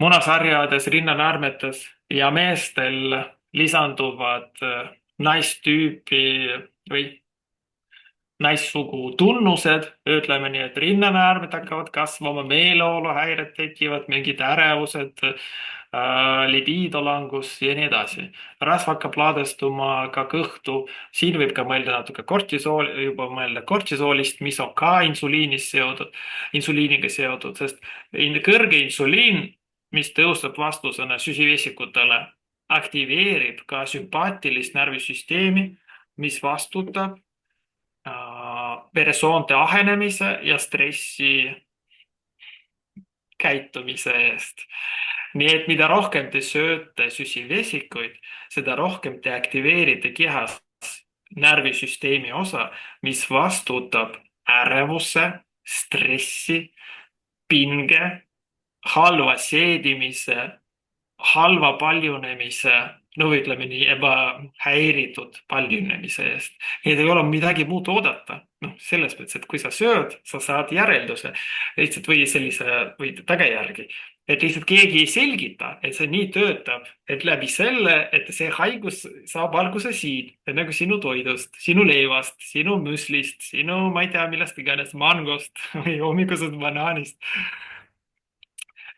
munasarjades, rinnanaarmetes ja meestel lisanduvad naistüüpi või naissugu tunnused, ütleme nii, et rinnanaarmed hakkavad kasvama, meeleoluhäired tekivad, mingid ärevused, libiido langus ja nii edasi. Rasv hakkab ladestuma ka kõhtu, siin võib ka mõelda natuke kortisool, juba mõelda kortisoolist, mis on ka insuliiniga seotud, sest kõrge insuliin, mis tõuseb vastusena süsivesikutele, aktiveerib ka sümpaatilist närvisüsteemi, mis vastutab veresoonte ahenemise ja stressi käitumise eest. Nii et mida rohkem te sööte süsivesikuid, seda rohkem te aktiveerite kehas närvisüsteemi osa, mis vastutab ärevuse, stressi, pinge, halva seedimise, halva paljunemise, no ütleme nii, ebahäiritud paljunemise eest. Nii et ei ole midagi muud oodata. Noh, selles mõttes, et kui sa sööd, sa saad järelduse lihtsalt või sellise või tagajärgi. Et lihtsalt keegi ei selgita, et see nii töötab, et läbi selle, et see haigus saab alguse siin, nagu sinu toidust, sinu leivast, sinu müslist, sinu, ma ei tea, millest iganes, mangost või hommikusest banaanist.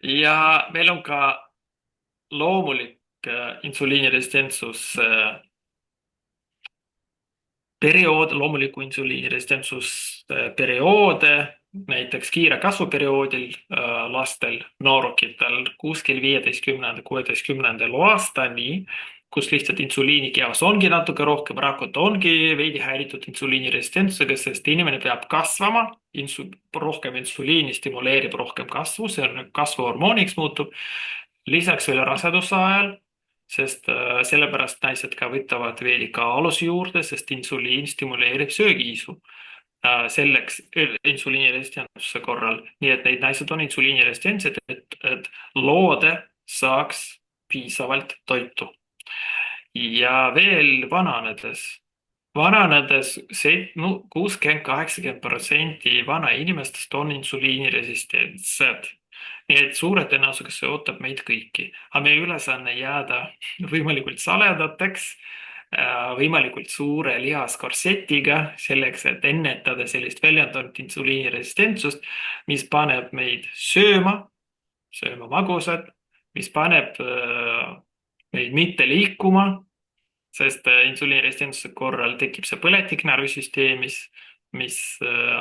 Ja meil on ka loomulik insuliiniresistentsus periood, loomuliku insuliiniresistentsus perioode, näiteks kiire kasvuperioodil lastel, noorukitel kuskil 15-16 aastani, kus lihtsalt insuliini kehas ongi natuke rohkem, rakud ongi veidi häiritud insuliiniresistentsusega, sest inimene peab kasvama, rohkem insuliini stimuleerib rohkem kasvu, see on kasvuhormooniks muutub. Lisaks veel raseduse ajal, sest sellepärast naised ka võtavad veidi kaalusi juurde, sest insuliin stimuleerib söögiisu selleks insuliiniresistentsuse korral. Nii et neid naised on insuliiniresistentsed, et loode saaks piisavalt toitu. Ja veel vananedes 60-80% vana inimestest on insuliiniresistentsed. Nii et suure tõenäosusega see ootab meid kõiki. Aga meie ülesanne jääda võimalikult saledateks, võimalikult suure lihaskorsetiga selleks, et ennetada sellist väljendunud insuliiniresistentsust, mis paneb meid sööma magusat, mis paneb meid mitte liikuma, sest insuliiniresistentsuse korral tekib see põletik närvisüsteemis,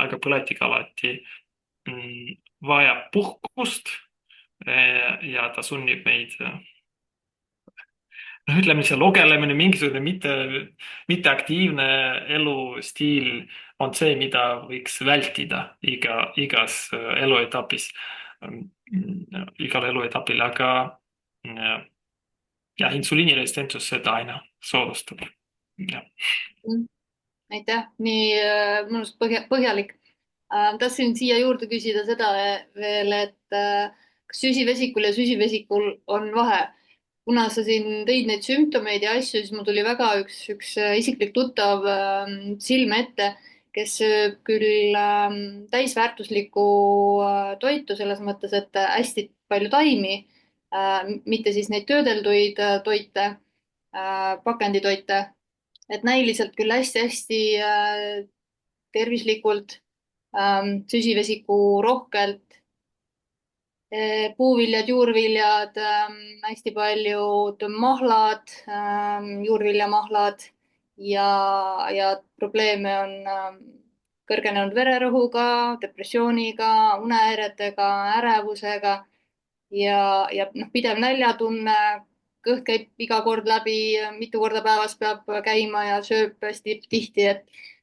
aga põletik alati vajab puhkust ja ta sunnib meid, ütleme see logelemine, mingisugune mitteaktiivne elustiil on see, mida võiks vältida igas eluetapis, igal eluetapil, aga ja insuliiniresistentsus seda aina soodustab. Aitäh, nii mõnus põhjalik. Tahtsin siia juurde küsida seda veel, et kas süsivesikul ja süsivesikul on vahe? Kuna sa siin tõid neid sümptomeid ja asju, siis mul tuli väga üks isiklik tuttav silme ette, kes sööb küll täisväärtuslikku toitu selles mõttes, et hästi palju taimi, mitte siis neid töödelduid toite, pakenditoite, et näiliselt küll hästi-hästi tervislikult, süsivesiku rohkelt, puuviljad, juurviljad, hästi paljud mahlad, juurviljamahlad ja probleeme on kõrgenenud vererõhuga, depressiooniga, unehäiretega, ärevusega ja pidev näljatunne, kõht käib iga kord läbi, mitu korda päevas peab käima ja sööb hästi tihti,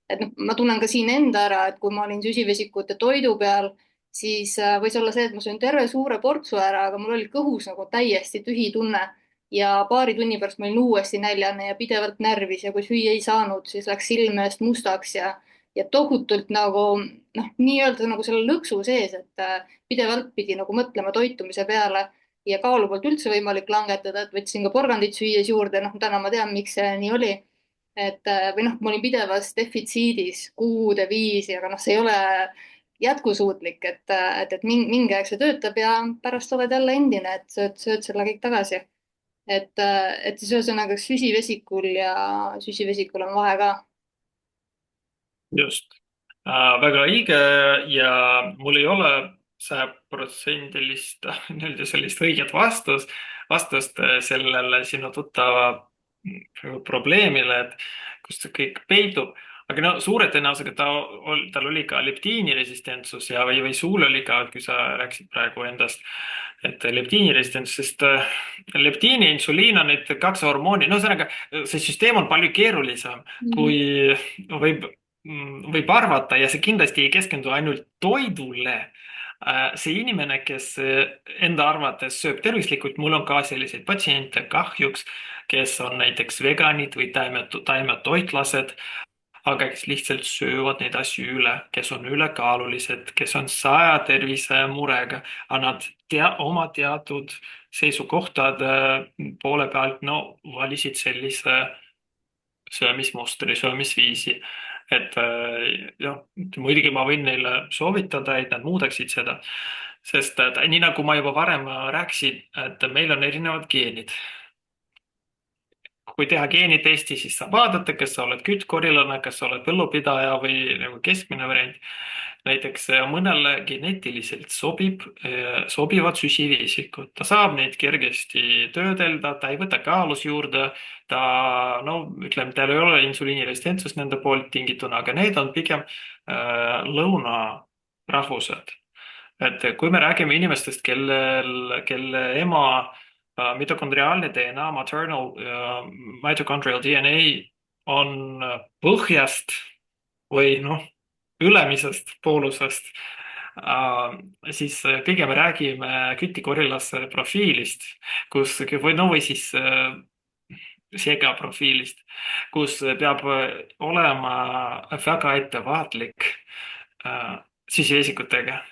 et ma tunnen ka siin enda ära, et kui ma olin süsivesikute toidu peal, siis võis olla see, et ma söön terve suure portsu ära, aga mul oli kõhus nagu täiesti tühi tunne ja paari tunni pärast ma olin uuesti näljane ja pidevalt närvis ja kui süüa ei saanud, siis läks silme eest mustaks ja tohutult nagu nii-öelda nagu selle lõksu sees, et pidevalt pidi nagu mõtlema toitumise peale ja kaalu polnud üldse võimalik langetada, et võtsin ka porgandit süües juurde, täna ma tean, miks see nii oli. või noh, ma olin pidevas defitsiidis kuude viisi, aga noh, see ei ole jätkusuutlik, mingi aeg see töötab ja pärast oled jälle endine, et sööd selle kõik tagasi. Et siis ühesõnaga süsivesikul ja süsivesikul on vahe ka. just. Väga õige ja mul ei ole 100% nii-öelda sellist õiget vastust sellele sinu tuttava probleemile, et kus see kõik peitub. aga no suure tõenäosusega tal oli ka leptiiniresistentsus või suul oli ka, kui sa rääkisid praegu endast, et leptiiniresistentsus, sest leptiini ja insuliin on need kaks hormooni, no ühesõnaga see süsteem on palju keerulisem, kui võib võib arvata ja see kindlasti ei keskendu ainult toidule. See inimene, kes enda arvates sööb tervislikult, mul on ka selliseid patsiente kahjuks, kes on näiteks veganid või taimetoitlased, aga kes lihtsalt söövad neid asju üle, kes on ülekaalulised, kes on saja tervisemurega, aga nad oma teatud seisukohtade poole pealt, no valisid sellise söömismustri, söömisviisi. Et jah, muidugi ma võin neile soovitada, et nad muudaksid seda. Sest et, nii nagu ma juba varem rääkisin, et meil on erinevad geenid. Kui teha geenitesti, siis saab vaadata, kas sa oled küttkorilane, kas sa oled põllupidaja või nagu keskmine variant. Näiteks mõnele geneetiliselt sobivad süsiveesikud, ta saab neid kergesti töödelda, ta ei võta kaalus juurde, ta, no ütleme, tal ei ole insuliiniresistentsust nende poolt tingituna, aga need on pigem lõunarahvused. Et kui me räägime inimestest, kelle ema mitokondriaalne DNA, mitochondrial DNA on põhjast või noh, ülemisest poolusest, siis pigem räägime kütikorilase profiilist, või siis segaprofiilist, kus peab olema väga ettevaatlik süsivesikutega.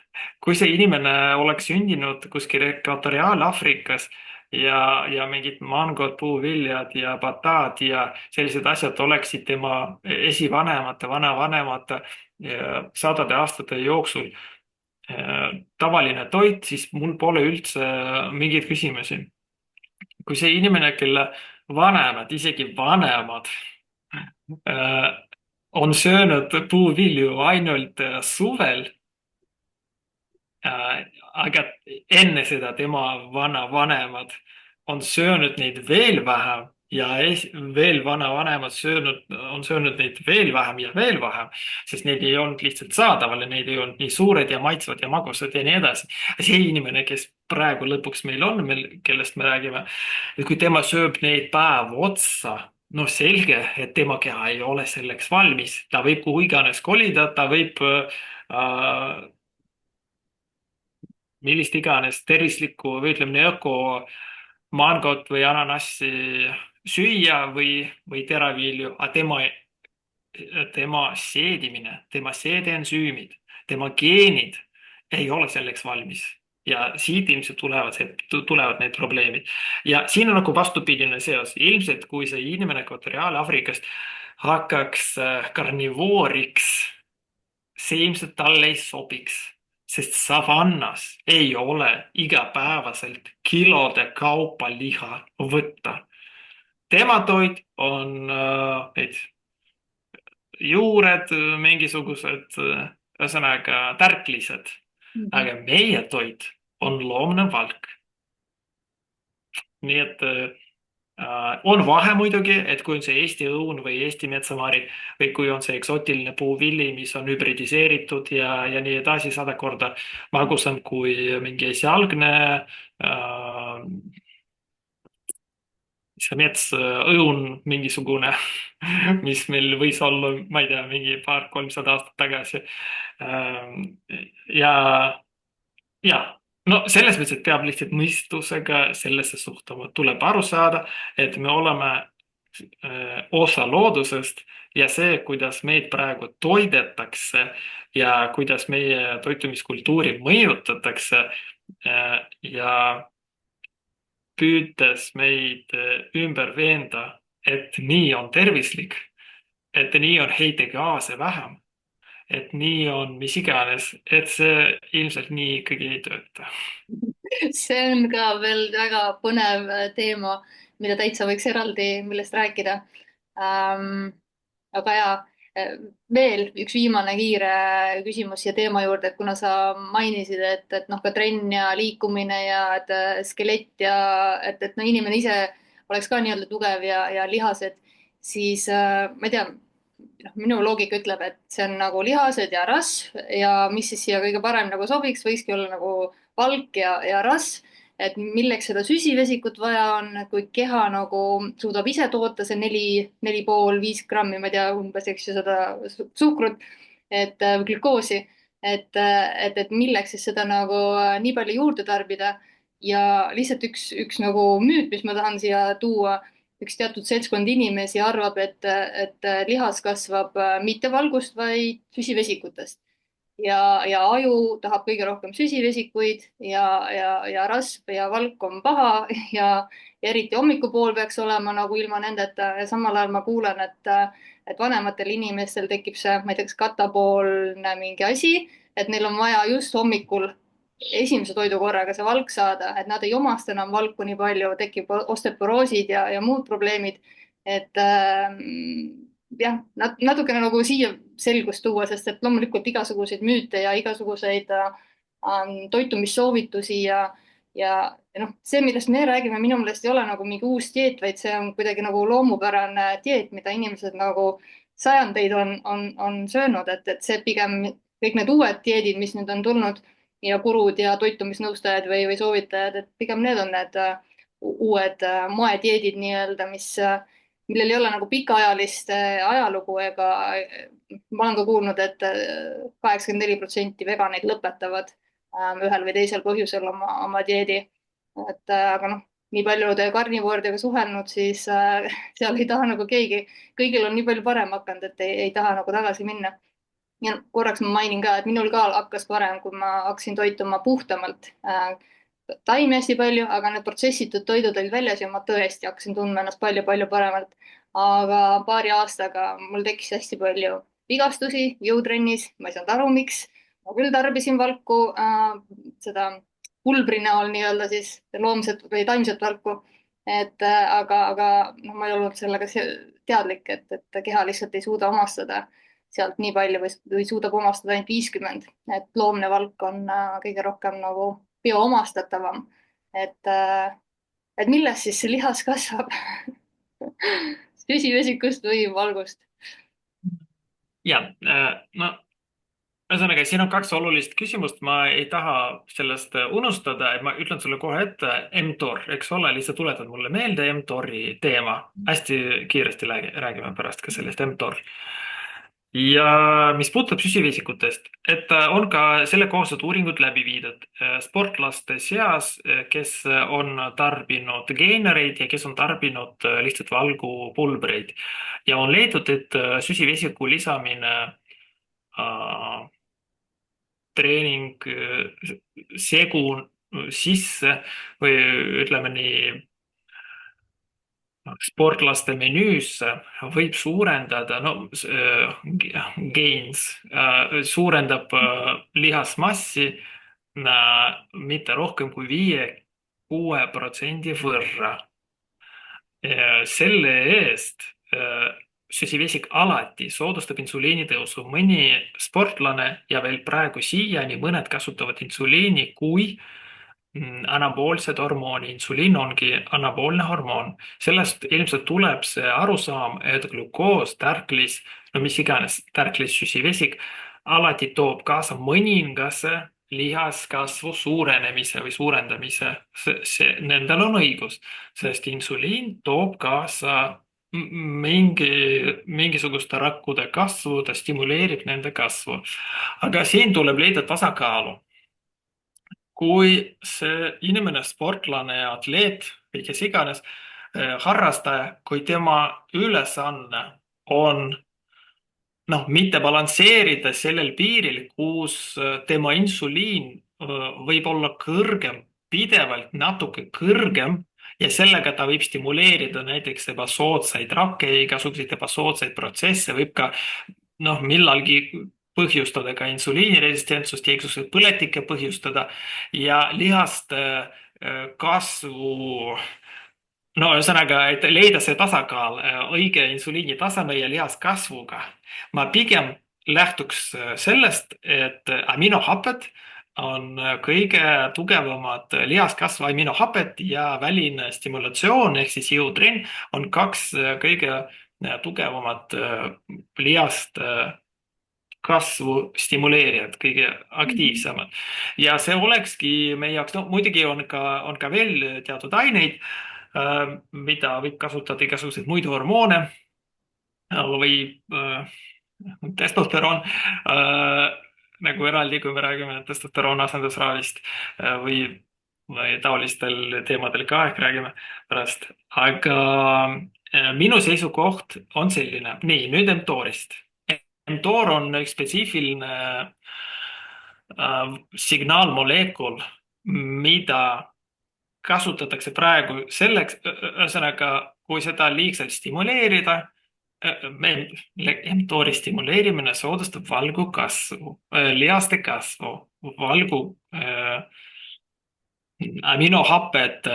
Kui see inimene oleks sündinud kuskil Ekvatoriaal-Aafrikas ja mingid mangod, puuviljad ja bataad ja sellised asjad oleksid tema esivanemate, vanavanemate sadade aastate jooksul tavaline toit, siis mul pole üldse mingeid küsimusi. Kui see inimene, kelle vanemad, isegi vanemad on söönud puuvilju ainult suvel, aga enne seda tema vanavanemad on söönud neid veel vähem ja veel vanavanemad on söönud neid veel vähem ja veel vähem, sest neid ei olnud lihtsalt saadaval ja neid ei olnud nii suured ja maitsvad ja magusad ja nii edasi. see inimene, kes praegu lõpuks meil on, kellest me räägime, et kui tema sööb neid päev otsa, no selge, et tema keha ei ole selleks valmis, ta võib kuhu iganes kolida, ta võib millist iganes tervislikku või ütleme nii öko mangot või ananassi süüa või teravilju, aga tema seedimine, tema seedeensüümid, tema geenid ei ole selleks valmis. Ja siit ilmselt tulevad need probleemid. Ja siin on nagu vastupidine seos. Ilmselt kui see inimene Ekvatoriaal-Aafrikast hakkaks karnivooriks, see ilmselt talle ei sobiks, sest savannas ei ole igapäevaselt kilode kaupa liha võtta. Tema toit on need juured, mingisugused, ühesõnaga tärklised, aga meie toit on loomne valk. Nii et on vahe muidugi, et kui on see Eesti õun või Eesti metsamari või kui on see eksootiline puuvilli, mis on hübridiseeritud ja nii edasi 100 korda magusam kui mingi esialgne see metsõun mingisugune, mis meil võis olla, ma ei tea, mingi 200-300 aastat tagasi. Ja no selles mõttes, et peab lihtsalt mõistusega sellesse suhtuma, tuleb aru saada, et me oleme osa loodusest ja see, kuidas meid praegu toidetakse ja kuidas meie toitumiskultuuri mõjutatakse ja püüdes meid ümber veenda, et nii on tervislik, et nii on heitegaase vähem, et nii on mis iganes, et see ilmselt nii ikkagi ei tööta. see on ka veel väga põnev teema, mida täitsa võiks eraldi, millest rääkida aga ja veel üks viimane kiire küsimus siia teema juurde, et kuna sa mainisid, et noh, ka trenn ja liikumine ja et skelett ja et no inimene ise oleks ka nii-öelda tugev ja lihased, siis ma ei tea, noh, minu loogika ütleb, et see on nagu lihased ja rasv ja mis siis siia kõige parem nagu sobiks, võikski olla nagu valk ja rasv et milleks seda süsivesikut vaja on, kui keha nagu suudab ise toota see 4,5–5 grammi, ma ei tea, umbes, eks ju, seda suhkrut, et glükoosi, et milleks siis seda nagu nii palju juurde tarbida. ja lihtsalt üks nagu müüt, mis ma tahan siia tuua, üks teatud seltskond inimesi arvab, et lihas kasvab mitte valgust, vaid süsivesikutest ja aju tahab kõige rohkem süsivesikuid ja rasv ja valk on paha ja eriti hommikupool peaks olema nagu ilma nendeta ja samal ajal ma kuulen, et vanematel inimestel tekib see, ma ei tea, kas katapoolne mingi asi, et neil on vaja just hommikul esimese toidu korraga see valk saada, et nad ei omasta enam valku nii palju, tekib osteoporoosid ja muud probleemid. et jah, natukene nagu siia selgust tuua, sest et loomulikult igasuguseid müüte ja igasuguseid toitumissoovitusi ja noh, see, millest me räägime, minu meelest ei ole nagu mingi uus dieet, vaid see on kuidagi nagu loomupärane dieet, mida inimesed nagu sajandeid on söönud, et see pigem kõik need uued dieedid, mis nüüd on tulnud ja gurud ja toitumisnõustajad või soovitajad, et pigem need on need uued moedieedid nii-öelda, millel ei ole nagu pikaajalist ajalugu ega ma olen ka kuulnud, et 84% veganeid lõpetavad ühel või teisel põhjusel oma dieedi. aga noh, nii paljude karnivooridega suhelnud, siis seal ei taha nagu keegi, kõigil on nii palju parem hakanud, et ei taha nagu tagasi minna. Ja korraks ma mainin ka, et minul ka hakkas parem, kui ma hakkasin toituma puhtamalt taimi hästi palju, aga need protsessitud toidud olid väljas ja ma tõesti hakkasin tundma ennast palju-palju paremalt. aga paari aastaga mul tekkis hästi palju vigastusi jõutrennis, ma ei saanud aru, miks. ma küll tarbisin valku seda pulbri näol nii-öelda siis loomset või taimset valku. aga noh, ma ei olnud sellega teadlik, et keha lihtsalt ei suuda omastada sealt nii palju või suudab omastada ainult 50, et loomne valk on kõige rohkem nagu bioomastatavam. et millest siis see lihas kasvab süsivesikust või valgust? ja, no ühesõnaga, siin on kaks olulist küsimust, ma ei taha sellest unustada, et ma ütlen sulle kohe ette, mTOR, eks ole, lihtsalt tuletad mulle meelde mTOR-i teema. hästi kiiresti räägime pärast ka sellest mTOR. ja mis puudutab süsivesikutest, et on ka sellekohased uuringud läbi viidud sportlaste seas, kes on tarbinud geenereid ja kes on tarbinud lihtsalt valgupulbreid. ja on leidnud, et süsivesiku lisamine treening segu sisse või ütleme nii, sportlaste menüüsse võib suurendada, no gains, suurendab lihasmassi mitte rohkem kui 5–6% võrra. selle eest süsivesik alati soodustab insuliini tõusu. mõni sportlane ja veel praegu siiani mõned kasutavad insuliini kui anaboolsed hormooni. Insuliin ongi anaboolne hormoon. Sellest ilmselt tuleb see arusaam, et glukoos, tärklis, no mis iganes, tärklis, süsivesik alati toob kaasa mõningase lihaskasvu suurenemise või suurendamise. Nendel on õigus, sest insuliin toob kaasa mingisuguste rakkude kasvu, ta stimuleerib nende kasvu. aga siin tuleb leida tasakaalu. kui see inimene, sportlane, atleet või kes iganes, harrastaja, kui tema ülesanne on noh, mitte balansseerida sellel piiril, kus tema insuliin võib olla kõrgem, pidevalt natuke kõrgem ja sellega ta võib stimuleerida näiteks ebasoodsaid rakke, igasuguseid ebasoodsaid protsesse, võib ka millalgi põhjustada ka insuliiniresistentsust ja igasuguseid põletikke põhjustada ja lihaste kasvu. No ühesõnaga, et leida see tasakaal õige insuliini taseme ja lihaskasvuga. Ma pigem lähtuks sellest, et aminohapet on kõige tugevamad lihaskasvu aminohapet ja väline stimulatsioon ehk siis jõutrenn on kaks kõige tugevamat lihast kasvu stimuleerijad, kõige aktiivsemad. Ja see olekski meie jaoks, muidugi on ka veel teatud aineid, mida võib kasutada igasuguseid muid hormoone või testosteroon nagu eraldi, kui me räägime testosteroon asendusravist või taolistel teemadel ka ehk räägime pärast. Aga minu seisukoht on selline. Nii, nüüd mTORist. mTOR on üks spetsiifiline signaalmolekul, mida kasutatakse praegu selleks, ühesõnaga, kui seda liigselt stimuleerida, mTOR-i stimuleerimine soodustab valgu kasvu, lihaste kasvu, valgu aminohapet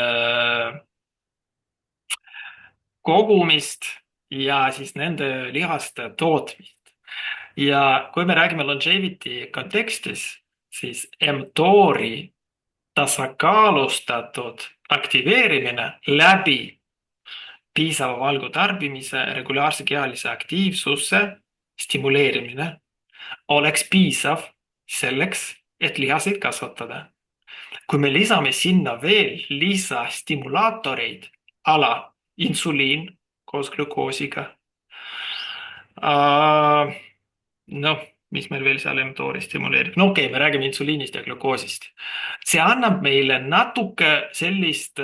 kogumist ja siis nende lihaste tootmist. Ja kui me räägime longevity kontekstis, siis mTOR-i tasakaalustatud aktiveerimine läbi piisava valgu tarbimise, regulaarse kehalise aktiivsuse stimuleerimine oleks piisav selleks, et lihaseid kasvatada. Kui me lisame sinna veel lisastimulaatoreid ala insuliin koos glukoosiga, mis meil veel seal mTOR-i stimuleerib? No okei, me räägime insuliinist ja glukoosist. See annab meile natuke sellist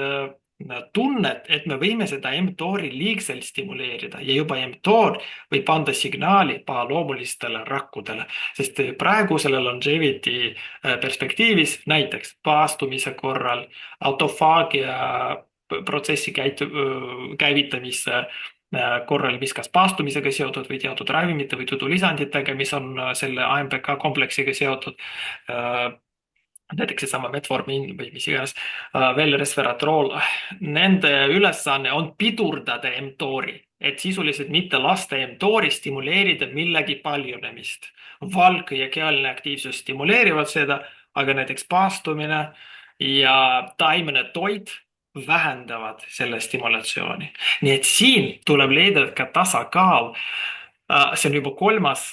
tunnet, et me võime seda mTOR-i liigselt stimuleerida ja juba mTOR võib anda signaali pahaloomulistele rakkudele, sest praegusele longevity perspektiivis näiteks paastumise korral, autofaagia protsessi käivitamise korral, mis kas paastumisega seotud või teatud ravimite või toidulisanditega, mis on selle AMPK kompleksiga seotud, näiteks seesama metformiin või mis iganes, veel resveratrool, nende ülesanne on pidurdada mTOR-i, et sisuliselt mitte lasta mTOR-i stimuleerida millegi paljunemist. Valg ja kehaline aktiivsus stimuleerivad seda, aga näiteks paastumine ja taimene toit vähendavad selle stimulatsiooni. Nii et siin tuleb leida ka tasakaal. See on juba kolmas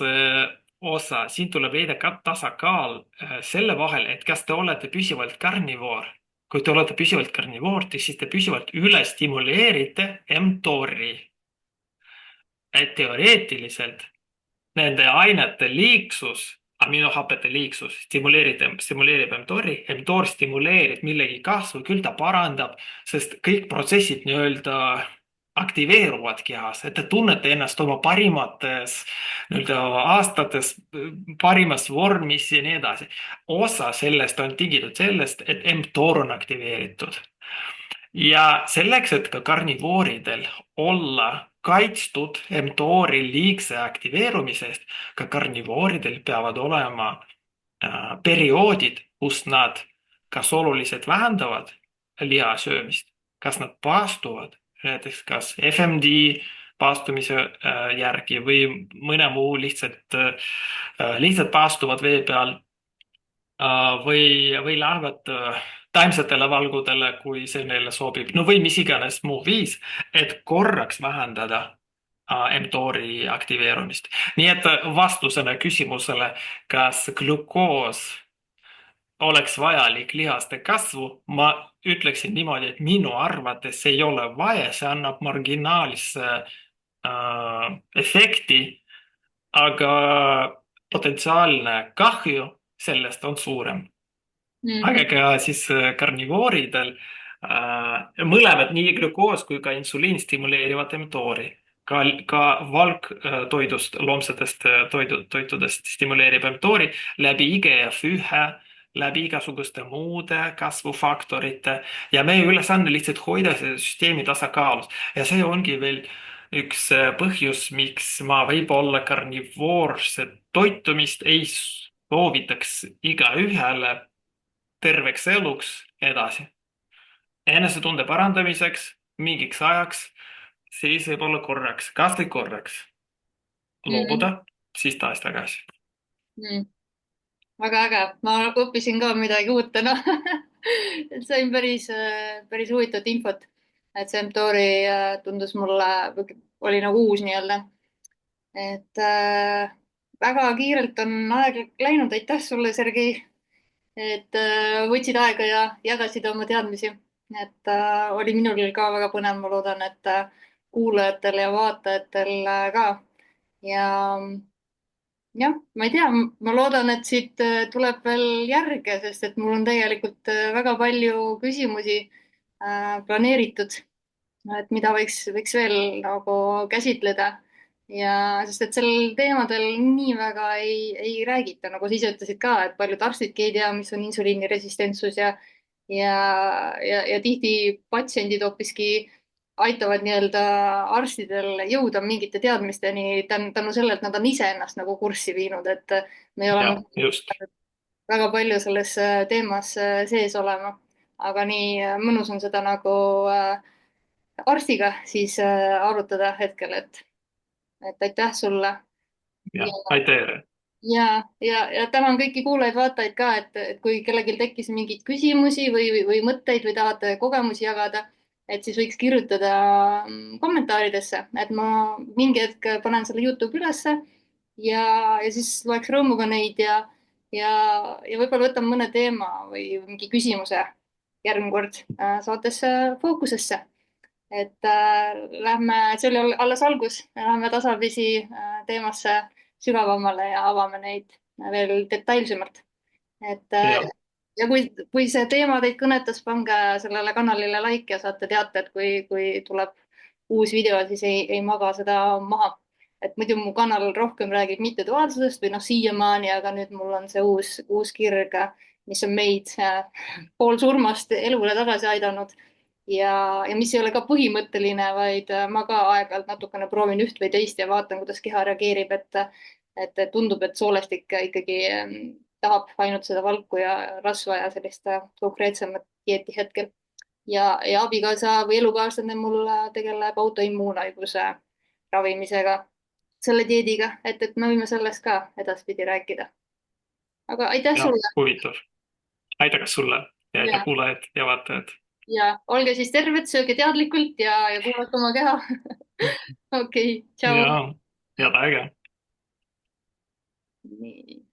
osa, siin tuleb leida ka tasakaal selle vahel, et kas te olete püsivalt karnivoor. Kui te olete püsivalt karnivoor, siis te püsivalt üle stimuleerite mTOR-i. Et teoreetiliselt nende ainete liigsus, aminohapete liigsus stimuleerib mTOR-i, mTOR stimuleerib millegi kasvu, küll ta parandab, sest kõik protsessid nii-öelda aktiveeruvad kehas, et te tunnete ennast oma parimates aastates, parimas vormis ja nii edasi. Osa sellest on tingitud sellest, et mTOR on aktiveeritud. Ja selleks, et ka karnivooridel olla kaitstud mTOR-i liigse aktiveerumisest, ka karnivooridel peavad olema perioodid, kus nad kas oluliselt vähendavad liha söömist, kas nad paastuvad, näiteks kas FMD paastumise järgi või mõne muu lihtsalt paastuvad vee peal või lähevad taimsetele valgudele, kui see neile sobib, no või mis iganes muu viis, et korraks vähendada mTOR-i aktiveerumist. Nii et vastusena küsimusele, kas glukoos oleks vajalik lihaste kasvu, ma ütleksin niimoodi, et minu arvates ei ole vaja, see annab marginaalse efekti, aga potentsiaalne kahju sellest on suurem. Aga ka siis karnivooridel mõlemad, nii glukoos kui ka insuliin stimuleerivad mTOR-i. Ka valgtoidust, loomsetest toitudest stimuleerib mTOR-i läbi IGF-1 läbi igasuguste muude kasvufaktorite ja meie ülesanne lihtsalt hoida seda süsteemi tasakaalus. Ja see ongi veel üks põhjus, miks ma võib-olla karnivoorset toitumist ei soovitaks igaühele terveks eluks edasi. Enesetunde parandamiseks mingiks ajaks, siis võib-olla korraks, kas või korraks mm. loobuda, siis taas tagasi. Mm. väga äge, ma õppisin ka midagi uut täna et sain päris huvitavat infot, et see mTOR-i tundus mulle, oli nagu uus nii-öelda, et väga kiirelt on aeg läinud, aitäh sulle, Sergei, et võtsid aega ja jagasid oma teadmisi. et oli minul ka väga põnev, ma loodan, et kuulajatel ja vaatajatel ka. ja jah, ma ei tea, ma loodan, et siit tuleb veel järge, sest et mul on tegelikult väga palju küsimusi planeeritud, et mida võiks veel nagu käsitleda. ja sest et sel teemadel nii väga ei räägita, nagu sa ise ütlesid ka, et paljud arstidki ei tea, mis on insuliiniresistentsus ja, ja tihti patsiendid hoopiski aitavad nii-öelda arstidel jõuda mingite teadmisteni tänu sellele, et nad on ise ennast nagu kurssi viinud, et me ei ole Ja, nagu just. väga palju selles teemas sees olema. aga nii mõnus on seda nagu arstiga siis arutada hetkel, et aitäh sulle. Ja, aitäh. Ja tänan kõiki kuulajaid-vaatajaid ka, et kui kellelgi tekkis mingeid küsimusi või mõtteid või tahate kogemusi jagada, et siis võiks kirjutada kommentaaridesse, et ma mingi hetk panen selle Youtube ülesse ja siis loeks rõõmuga neid ja, ja võib-olla võtan mõne teema või mingi küsimuse järgmine kord saatesse fookusesse. et lähme, see oli alles algus, lähme tasapisi teemasse sügavamale ja avame neid veel detailsemalt. et Ja, ja kui see teema teid kõnetas, pange sellele kanalile like ja saate teate, et kui tuleb uus video, siis ei maga seda maha. et muidu mu kanal rohkem räägib mitteduaalsusest või noh, siiamaani, aga nüüd mul on see uus kirg, mis on meid poolsurmast elule tagasi aidanud ja mis ei ole ka põhimõtteline, vaid ma ka aeg-ajalt natukene proovin üht või teist ja vaatan, kuidas keha reageerib, et tundub, et soolestik ikkagi tahab ainult seda valku ja rasva ja sellist konkreetsemat dieeti hetkel. ja abikaasa või elukaaslane mul tegeleb autoimmuunhaiguse ravimisega, selle dieediga, et me võime sellest ka edaspidi rääkida. aga aitäh ja sulle huvitav. Aitäh ka sulle ja ja, kuulajad ja vaatajad. ja olge siis terved, sööge teadlikult ja kuulake oma keha. okei, tšau. Ja, head aega. nii.